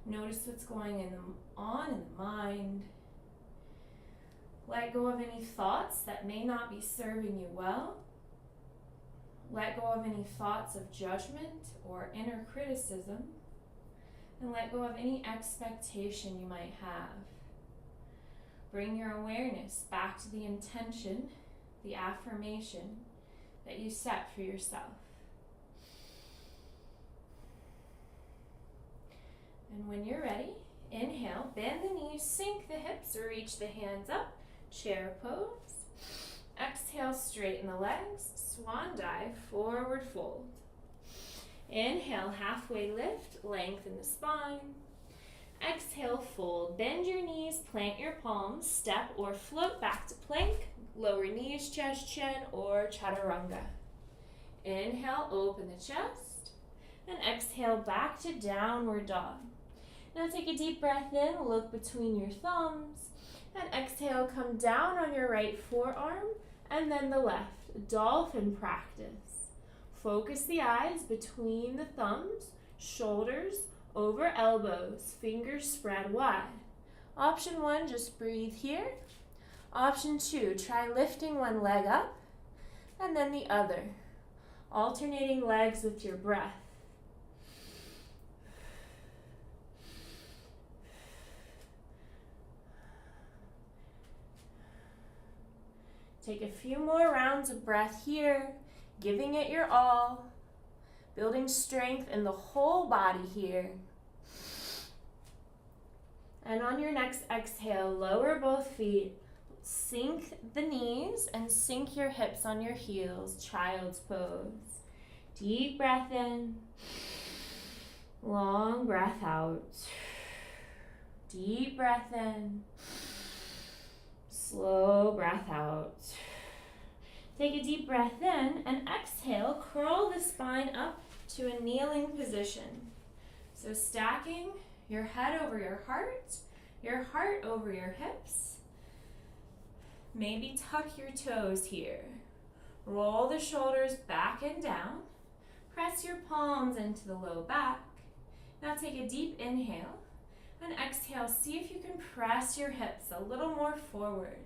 Notice what's going on in the mind. Let go of any thoughts that may not be serving you well. Let go of any thoughts of judgment or inner criticism. And let go of any expectation you might have. Bring your awareness back to the intention, the affirmation that you set for yourself. And when you're ready, inhale, bend the knees, sink the hips, reach the hands up, chair pose. Exhale, straighten the legs, swan dive, forward fold. Inhale, halfway lift, lengthen the spine. Exhale, fold. Bend your knees, plant your palms, step or float back to plank. Lower knees, chest, chin, or chaturanga. Inhale, open the chest. And exhale, back to downward dog. Now take a deep breath in, look between your thumbs. And exhale, come down on your right forearm, and then the left. Dolphin practice. Focus the eyes between the thumbs, shoulders over elbows, fingers spread wide. Option 1, just breathe here. Option 2, try lifting one leg up and then the other, alternating legs with your breath. Take a few more rounds of breath here, giving it your all, building strength in the whole body here. And on your next exhale, lower both feet, sink the knees and sink your hips on your heels, child's pose. Deep breath in, long breath out. Deep breath in, slow breath out. Take a deep breath in and exhale, curl the spine up to a kneeling position. So stacking your head over your heart over your hips. Maybe tuck your toes here. Roll the shoulders back and down. Press your palms into the low back. Now take a deep inhale and exhale. See if you can press your hips a little more forward.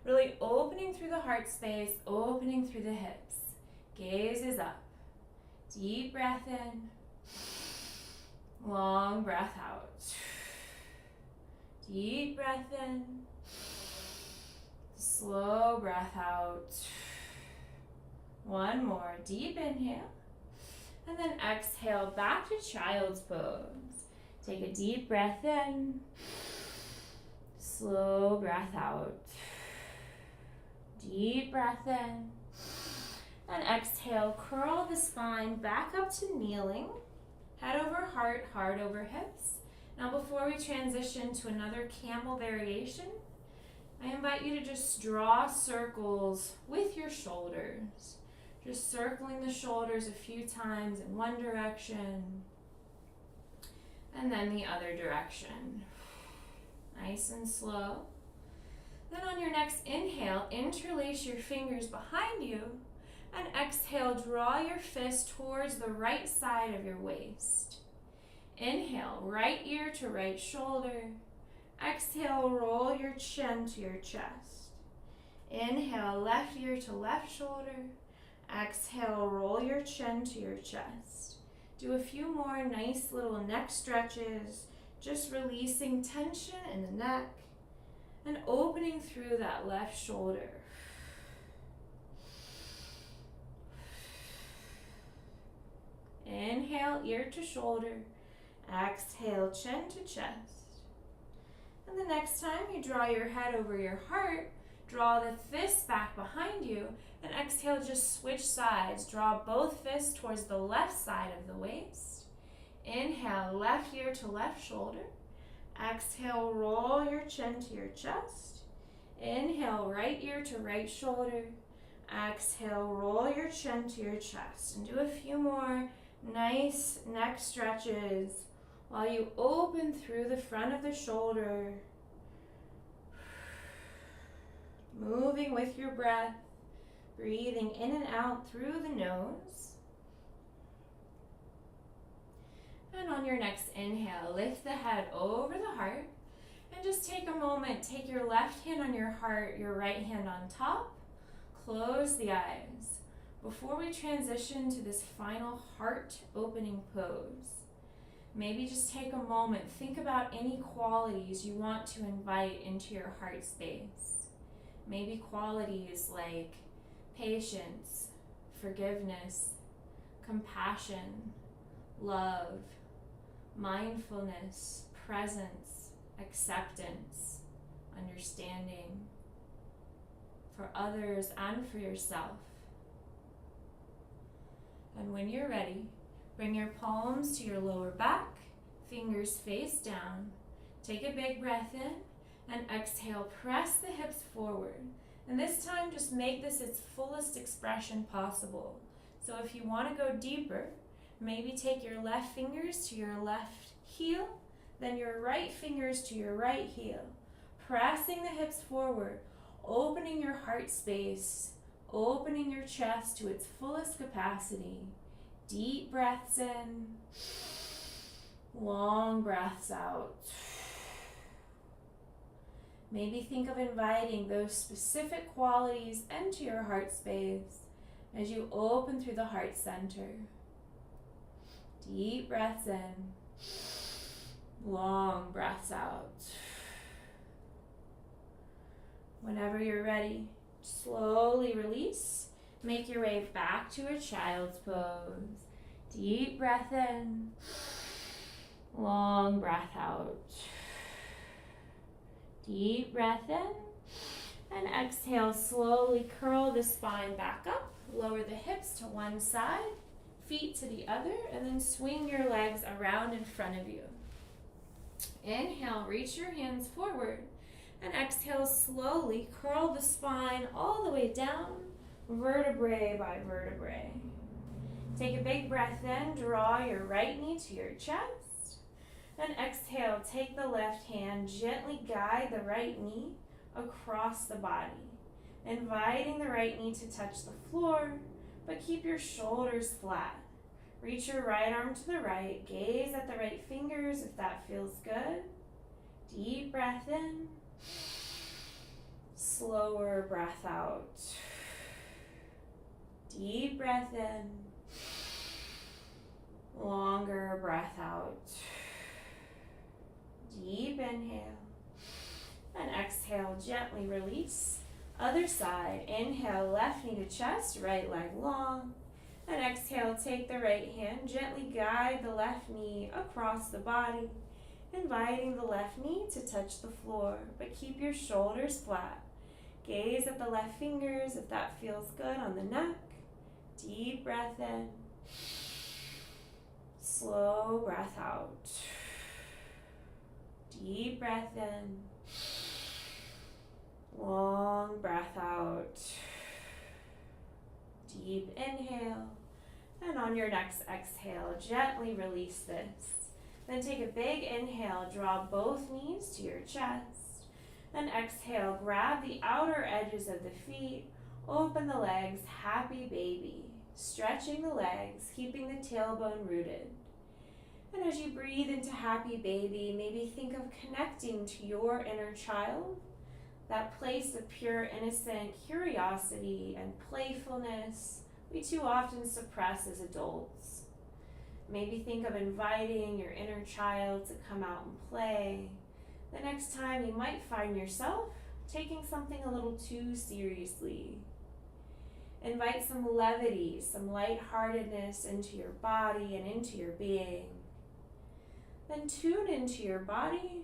Really opening through the heart space, opening through the hips. Gaze is up. Deep breath in. Long breath out. Deep breath in. Slow breath out. One more. Deep inhale. And then exhale back to child's pose. Take a deep breath in. Slow breath out. Deep breath in. And exhale, curl the spine back up to kneeling. Head over heart, heart over hips. Now before we transition to another camel variation, I invite you to just draw circles with your shoulders. Just circling the shoulders a few times in one direction and then the other direction. Nice and slow. Then on your next inhale, interlace your fingers behind you and exhale, draw your fist towards the right side of your waist. Inhale, right ear to right shoulder. Exhale, roll your chin to your chest. Inhale, left ear to left shoulder. Exhale, roll your chin to your chest. Do a few more nice little neck stretches, just releasing tension in the neck and opening through that left shoulder. Inhale, ear to shoulder. Exhale, chin to chest. And the next time you draw your head over your heart, draw the fists back behind you, and exhale, just switch sides. Draw both fists towards the left side of the waist. Inhale, left ear to left shoulder. Exhale, roll your chin to your chest. Inhale, right ear to right shoulder. Exhale, roll your chin to your chest. And do a few more nice neck stretches while you open through the front of the shoulder. Moving with your breath, breathing in and out through the nose. And on your next inhale, lift the head over the heart and just take a moment. Take your left hand on your heart, your right hand on top. Close the eyes. Before we transition to this final heart opening pose, maybe just take a moment. Think about any qualities you want to invite into your heart space. Maybe qualities like patience, forgiveness, compassion, love, mindfulness, presence, acceptance, understanding for others and for yourself. And when you're ready, Bring your palms to your lower back, fingers face down. Take a big breath in and exhale, press the hips forward. And this time just make this its fullest expression possible. So if you want to go deeper, maybe take your left fingers to your left heel, then your right fingers to your right heel. Pressing the hips forward, opening your heart space, opening your chest to its fullest capacity. Deep breaths in, long breaths out. Maybe think of inviting those specific qualities into your heart space as you open through the heart center. Deep breaths in, long breaths out. Whenever you're ready, slowly release. Make your way back to a child's pose. Deep breath in, long breath out. Deep breath in, and exhale, slowly curl the spine back up. Lower the hips to one side, feet to the other, and then swing your legs around in front of you. Inhale, reach your hands forward, and exhale, slowly curl the spine all the way down, vertebrae by vertebrae. Take a big breath in, draw your right knee to your chest, and exhale, take the left hand, gently guide the right knee across the body, inviting the right knee to touch the floor, but keep your shoulders flat. Reach your right arm to the right, gaze at the right fingers if that feels good. Deep breath in, slower breath out. Deep breath in, longer breath out. Deep inhale, and exhale, gently release. Other side, inhale, left knee to chest, right leg long. And exhale, take the right hand, gently guide the left knee across the body, inviting the left knee to touch the floor, but keep your shoulders flat. Gaze at the left fingers if that feels good on the neck. Deep breath in, slow breath out. Deep breath in, long breath out. Deep inhale, and on your next exhale, gently release this. Then take a big inhale, draw both knees to your chest, and exhale, grab the outer edges of the feet, open the legs, happy baby, stretching the legs, keeping the tailbone rooted. And as you breathe into happy baby, maybe think of connecting to your inner child, that place of pure innocent curiosity and playfulness we too often suppress as adults. Maybe think of inviting your inner child to come out and play. The next time you might find yourself taking something a little too seriously. Invite some levity, some lightheartedness into your body and into your being. Then tune into your body.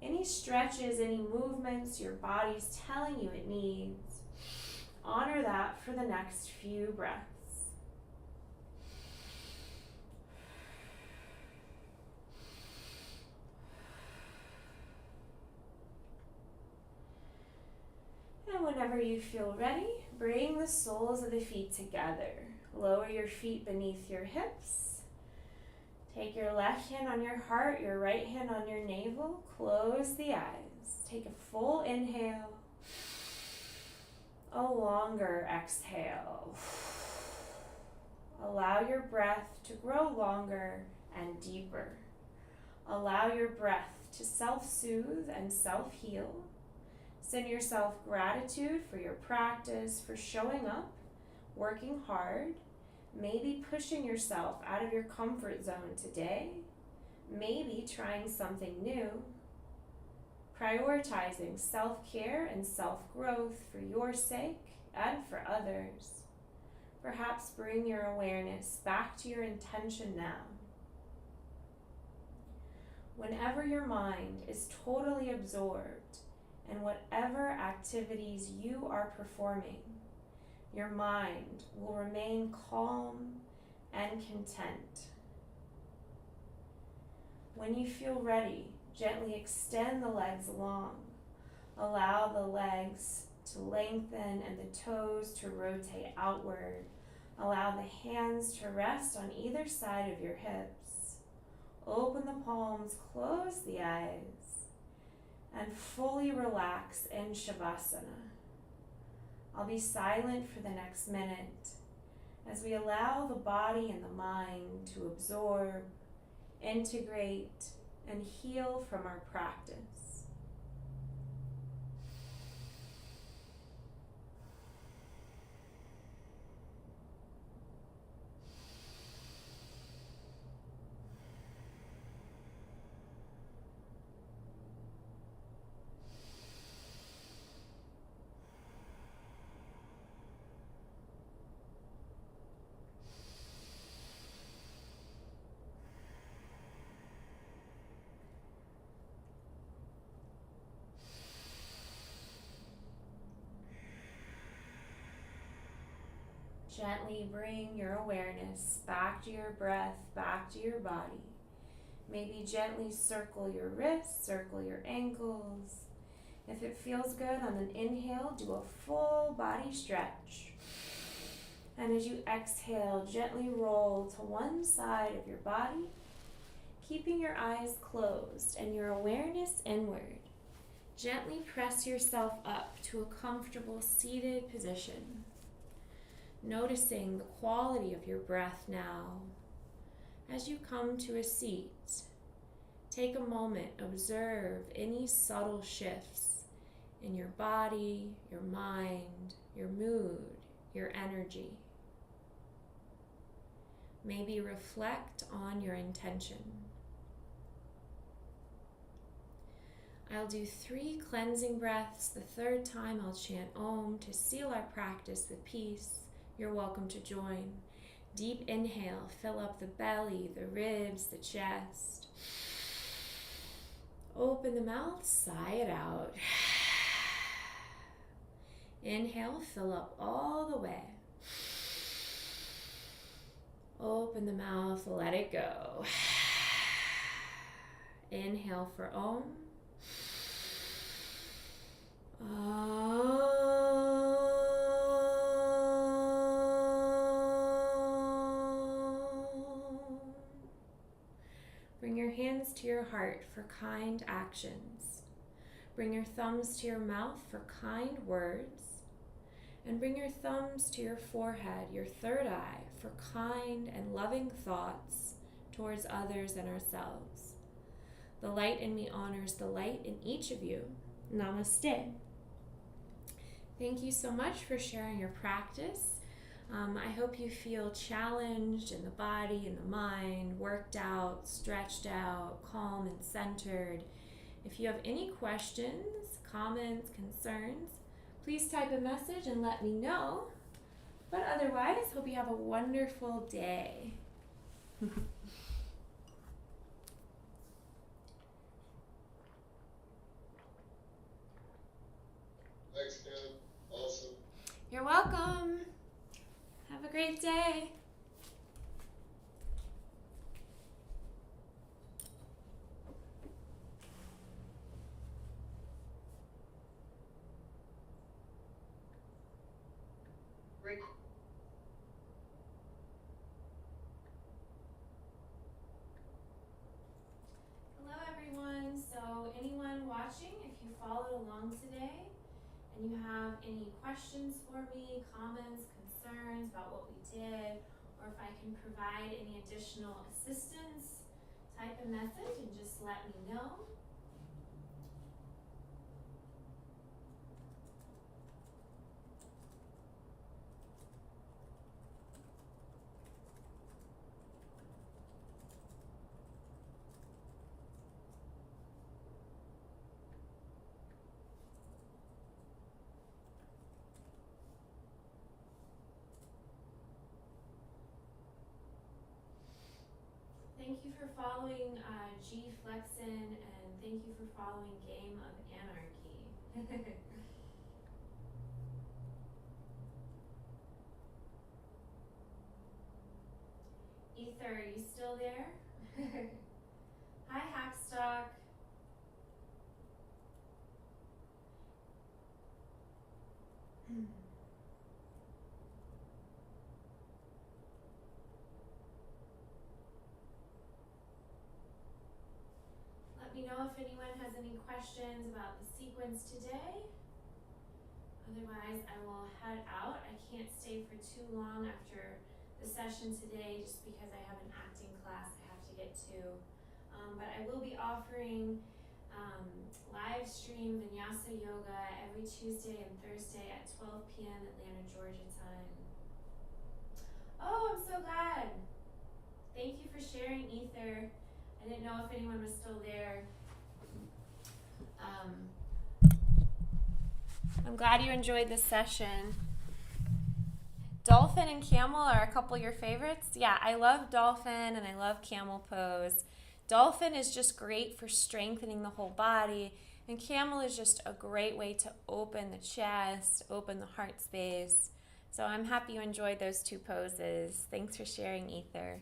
Any stretches, any movements your body's telling you it needs. Honor that for the next few breaths. And whenever you feel ready, bring the soles of the feet together. Lower your feet beneath your hips. Take your left hand on your heart, your right hand on your navel. Close the eyes. Take a full inhale. A longer exhale. Allow your breath to grow longer and deeper. Allow your breath to self-soothe and self-heal. Send yourself gratitude for your practice, for showing up, working hard, maybe pushing yourself out of your comfort zone today, maybe trying something new, prioritizing self-care and self-growth for your sake and for others. Perhaps bring your awareness back to your intention now. Whenever your mind is totally absorbed in whatever activities you are performing, your mind will remain calm and content. When you feel ready, gently extend the legs long. Allow the legs to lengthen and the toes to rotate outward. Allow the hands to rest on either side of your hips. Open the palms, close the eyes, and fully relax in Shavasana. I'll be silent for the next minute as we allow the body and the mind to absorb, integrate, and heal from our practice. Gently bring your awareness back to your breath, back to your body. Maybe gently circle your wrists, circle your ankles. If it feels good on an inhale, do a full body stretch. And as you exhale, gently roll to one side of your body, keeping your eyes closed and your awareness inward. Gently press yourself up to a comfortable seated position. Noticing the quality of your breath now. As you come to a seat, take a moment, observe any subtle shifts in your body, your mind, your mood, your energy. Maybe reflect on your intention. I'll do 3 cleansing breaths. The third time I'll chant Om to seal our practice with peace. You're welcome to join. Deep inhale, fill up the belly, the ribs, the chest. Open the mouth, sigh it out. Inhale, fill up all the way. Open the mouth, let it go. Inhale for Om. Bring your hands to your heart for kind actions. Bring your thumbs to your mouth for kind words. And bring your thumbs to your forehead, your third eye, for kind and loving thoughts towards others and ourselves. The light in me honors the light in each of you. Namaste. Thank you so much for sharing your practice. I hope you feel challenged in the body and the mind, worked out, stretched out, calm and centered. If you have any questions, comments, concerns, please type a message and let me know. But otherwise, hope you have a wonderful day. Thanks, Ken. Awesome. You're welcome. Have a great day. Hello everyone. So anyone watching, if you followed along today and you have any questions for me, comments, concerns about what we did, or if I can provide any additional assistance, type a message and just let me know. Thank you for following G Flexin, and thank you for following Game of Anarchy. Ether, are you still there? Hi, Let me know if anyone has any questions about the sequence today. Otherwise, I will head out. I can't stay for too long after the session today just because I have an acting class I have to get to. But I will be offering live stream Vinyasa Yoga every Tuesday and Thursday at 12 p.m. Atlanta, Georgia time. Oh, I'm so glad. Thank you for sharing, Ether. I didn't know if anyone was still there. I'm glad you enjoyed this session. Dolphin and camel are a couple of your favorites. Yeah, I love dolphin and I love camel pose. Dolphin is just great for strengthening the whole body, and camel is just a great way to open the chest, open the heart space. So I'm happy you enjoyed those two poses. Thanks for sharing, Ether.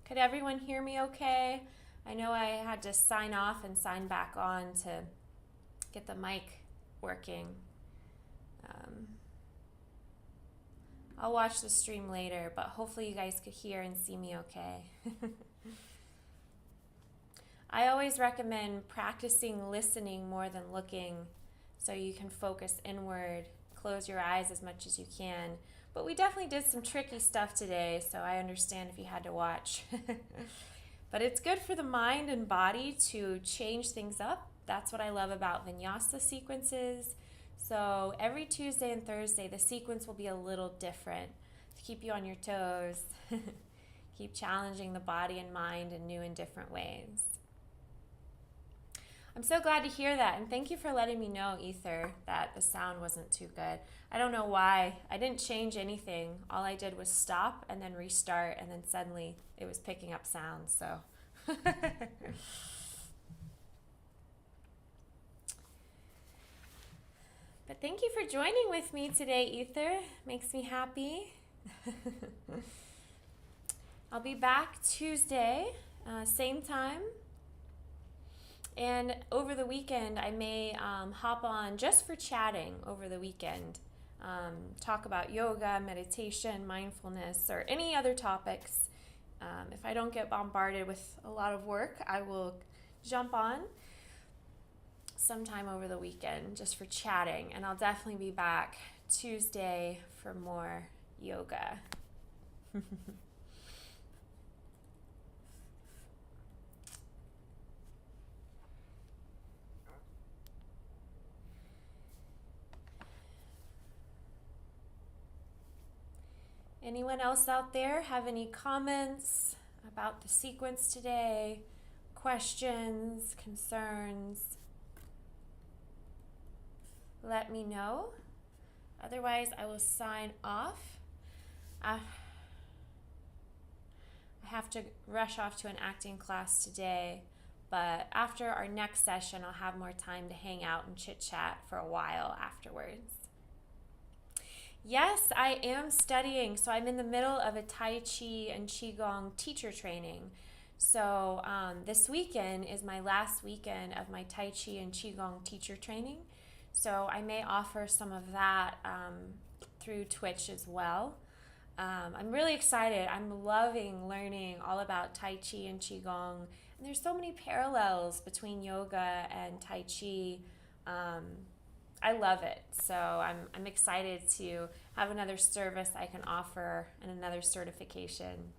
Could everyone hear me okay? I know I had to sign off and sign back on to get the mic working. I'll watch the stream later, but hopefully you guys could hear and see me okay. I always recommend practicing listening more than looking so you can focus inward, close your eyes as much as you can. But we definitely did some tricky stuff today, so I understand if you had to watch. But it's good for the mind and body to change things up. That's what I love about vinyasa sequences. So every Tuesday and Thursday, the sequence will be a little different to keep you on your toes, keep challenging the body and mind in new and different ways. I'm so glad to hear that, and thank you for letting me know, Ether, that the sound wasn't too good. I don't know why. I didn't change anything. All I did was stop and then restart, and then suddenly it was picking up sound, so. But thank you for joining with me today, Ether. Makes me happy. I'll be back Tuesday, same time. And over the weekend, I may hop on just for chatting over the weekend. Talk about yoga, meditation, mindfulness, or any other topics. If I don't get bombarded with a lot of work, I will jump on sometime over the weekend just for chatting. And I'll definitely be back Tuesday for more yoga. Anyone else out there have any comments about the sequence today? Questions, concerns? Let me know. Otherwise, I will sign off. I have to rush off to an acting class today, but after our next session, I'll have more time to hang out and chit-chat for a while afterwards. Yes, I am studying. So I'm in the middle of a Tai Chi and Qigong teacher training. So this weekend is my last weekend of my Tai Chi and Qigong teacher training. So I may offer some of that through Twitch as well. I'm really excited. I'm loving learning all about Tai Chi and Qigong. And there's so many parallels between yoga and Tai Chi. I love it. So I'm excited to have another service I can offer and another certification.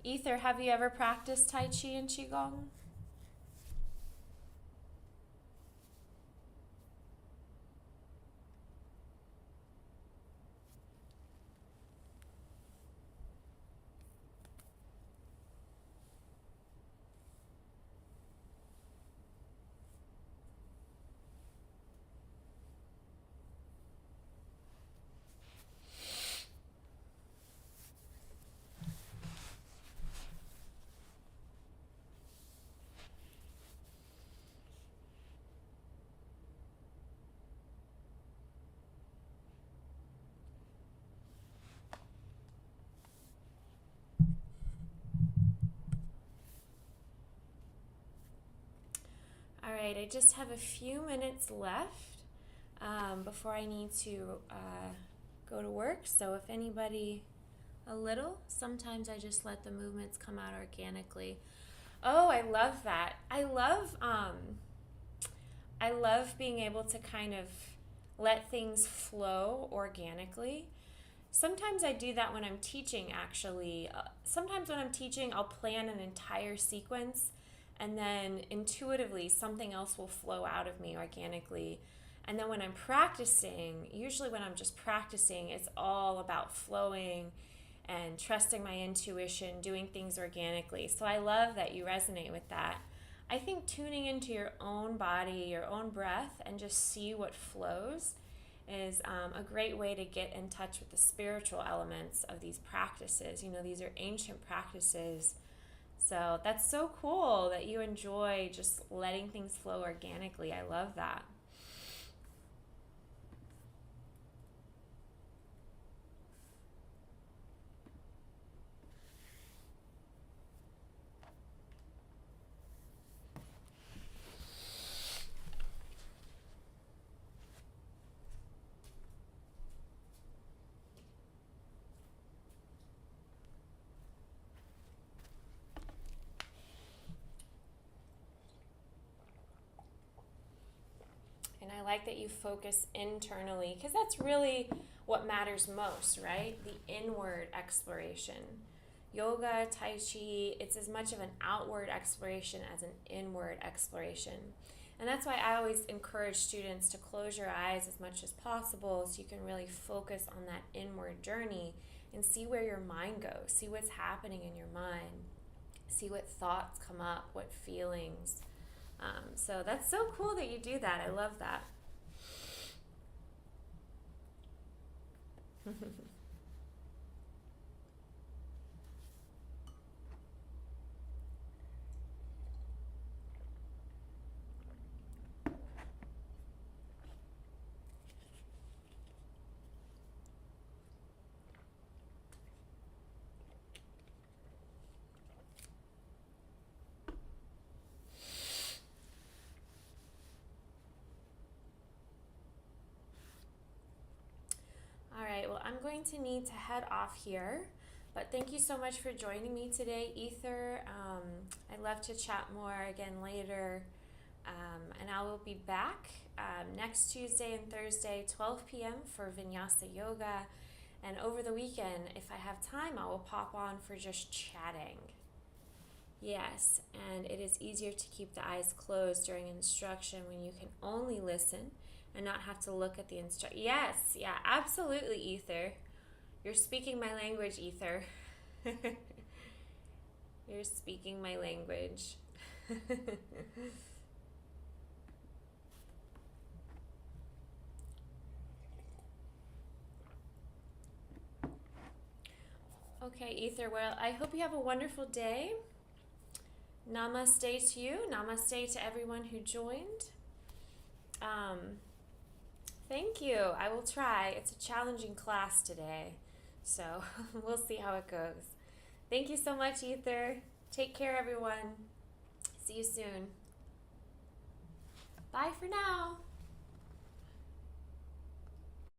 Ether, have you ever practiced Tai Chi and Qigong? I just have a few minutes left before I need to go to work. So if anybody, sometimes I just let the movements come out organically. Oh, I love that. I love being able to kind of let things flow organically. Sometimes I do that when I'm teaching, actually. Sometimes when I'm teaching, I'll plan an entire sequence, and then intuitively something else will flow out of me organically. And then when I'm practicing, usually when I'm just practicing, it's all about flowing and trusting my intuition, doing things organically. So I love that you resonate with that. I think tuning into your own body, your own breath, and just see what flows is a great way to get in touch with the spiritual elements of these practices. You know, these are ancient practices. So that's so cool that you enjoy just letting things flow organically. I love that. And I like that you focus internally, because that's really what matters most, right? The inward exploration. Yoga, Tai Chi, it's as much of an outward exploration as an inward exploration. And that's why I always encourage students to close your eyes as much as possible so you can really focus on that inward journey and see where your mind goes, see what's happening in your mind, see what thoughts come up, what feelings. So that's so cool that you do that. I love that. All right, well, I'm going to need to head off here, but thank you so much for joining me today, Ether. I'd love to chat more again later, and I will be back next Tuesday and Thursday, 12 p.m. for Vinyasa Yoga, and over the weekend, if I have time, I will pop on for just chatting. Yes, and it is easier to keep the eyes closed during instruction when you can only listen and not have to look at the instruction. Yes, yeah, absolutely, Ether. You're speaking my language, Ether. You're speaking my language. Okay, Ether, well, I hope you have a wonderful day. Namaste to you. Namaste to everyone who joined. Thank you. I will try. It's a challenging class today, so we'll see how it goes. Thank you so much, Ether. Take care, everyone. See you soon. Bye for now.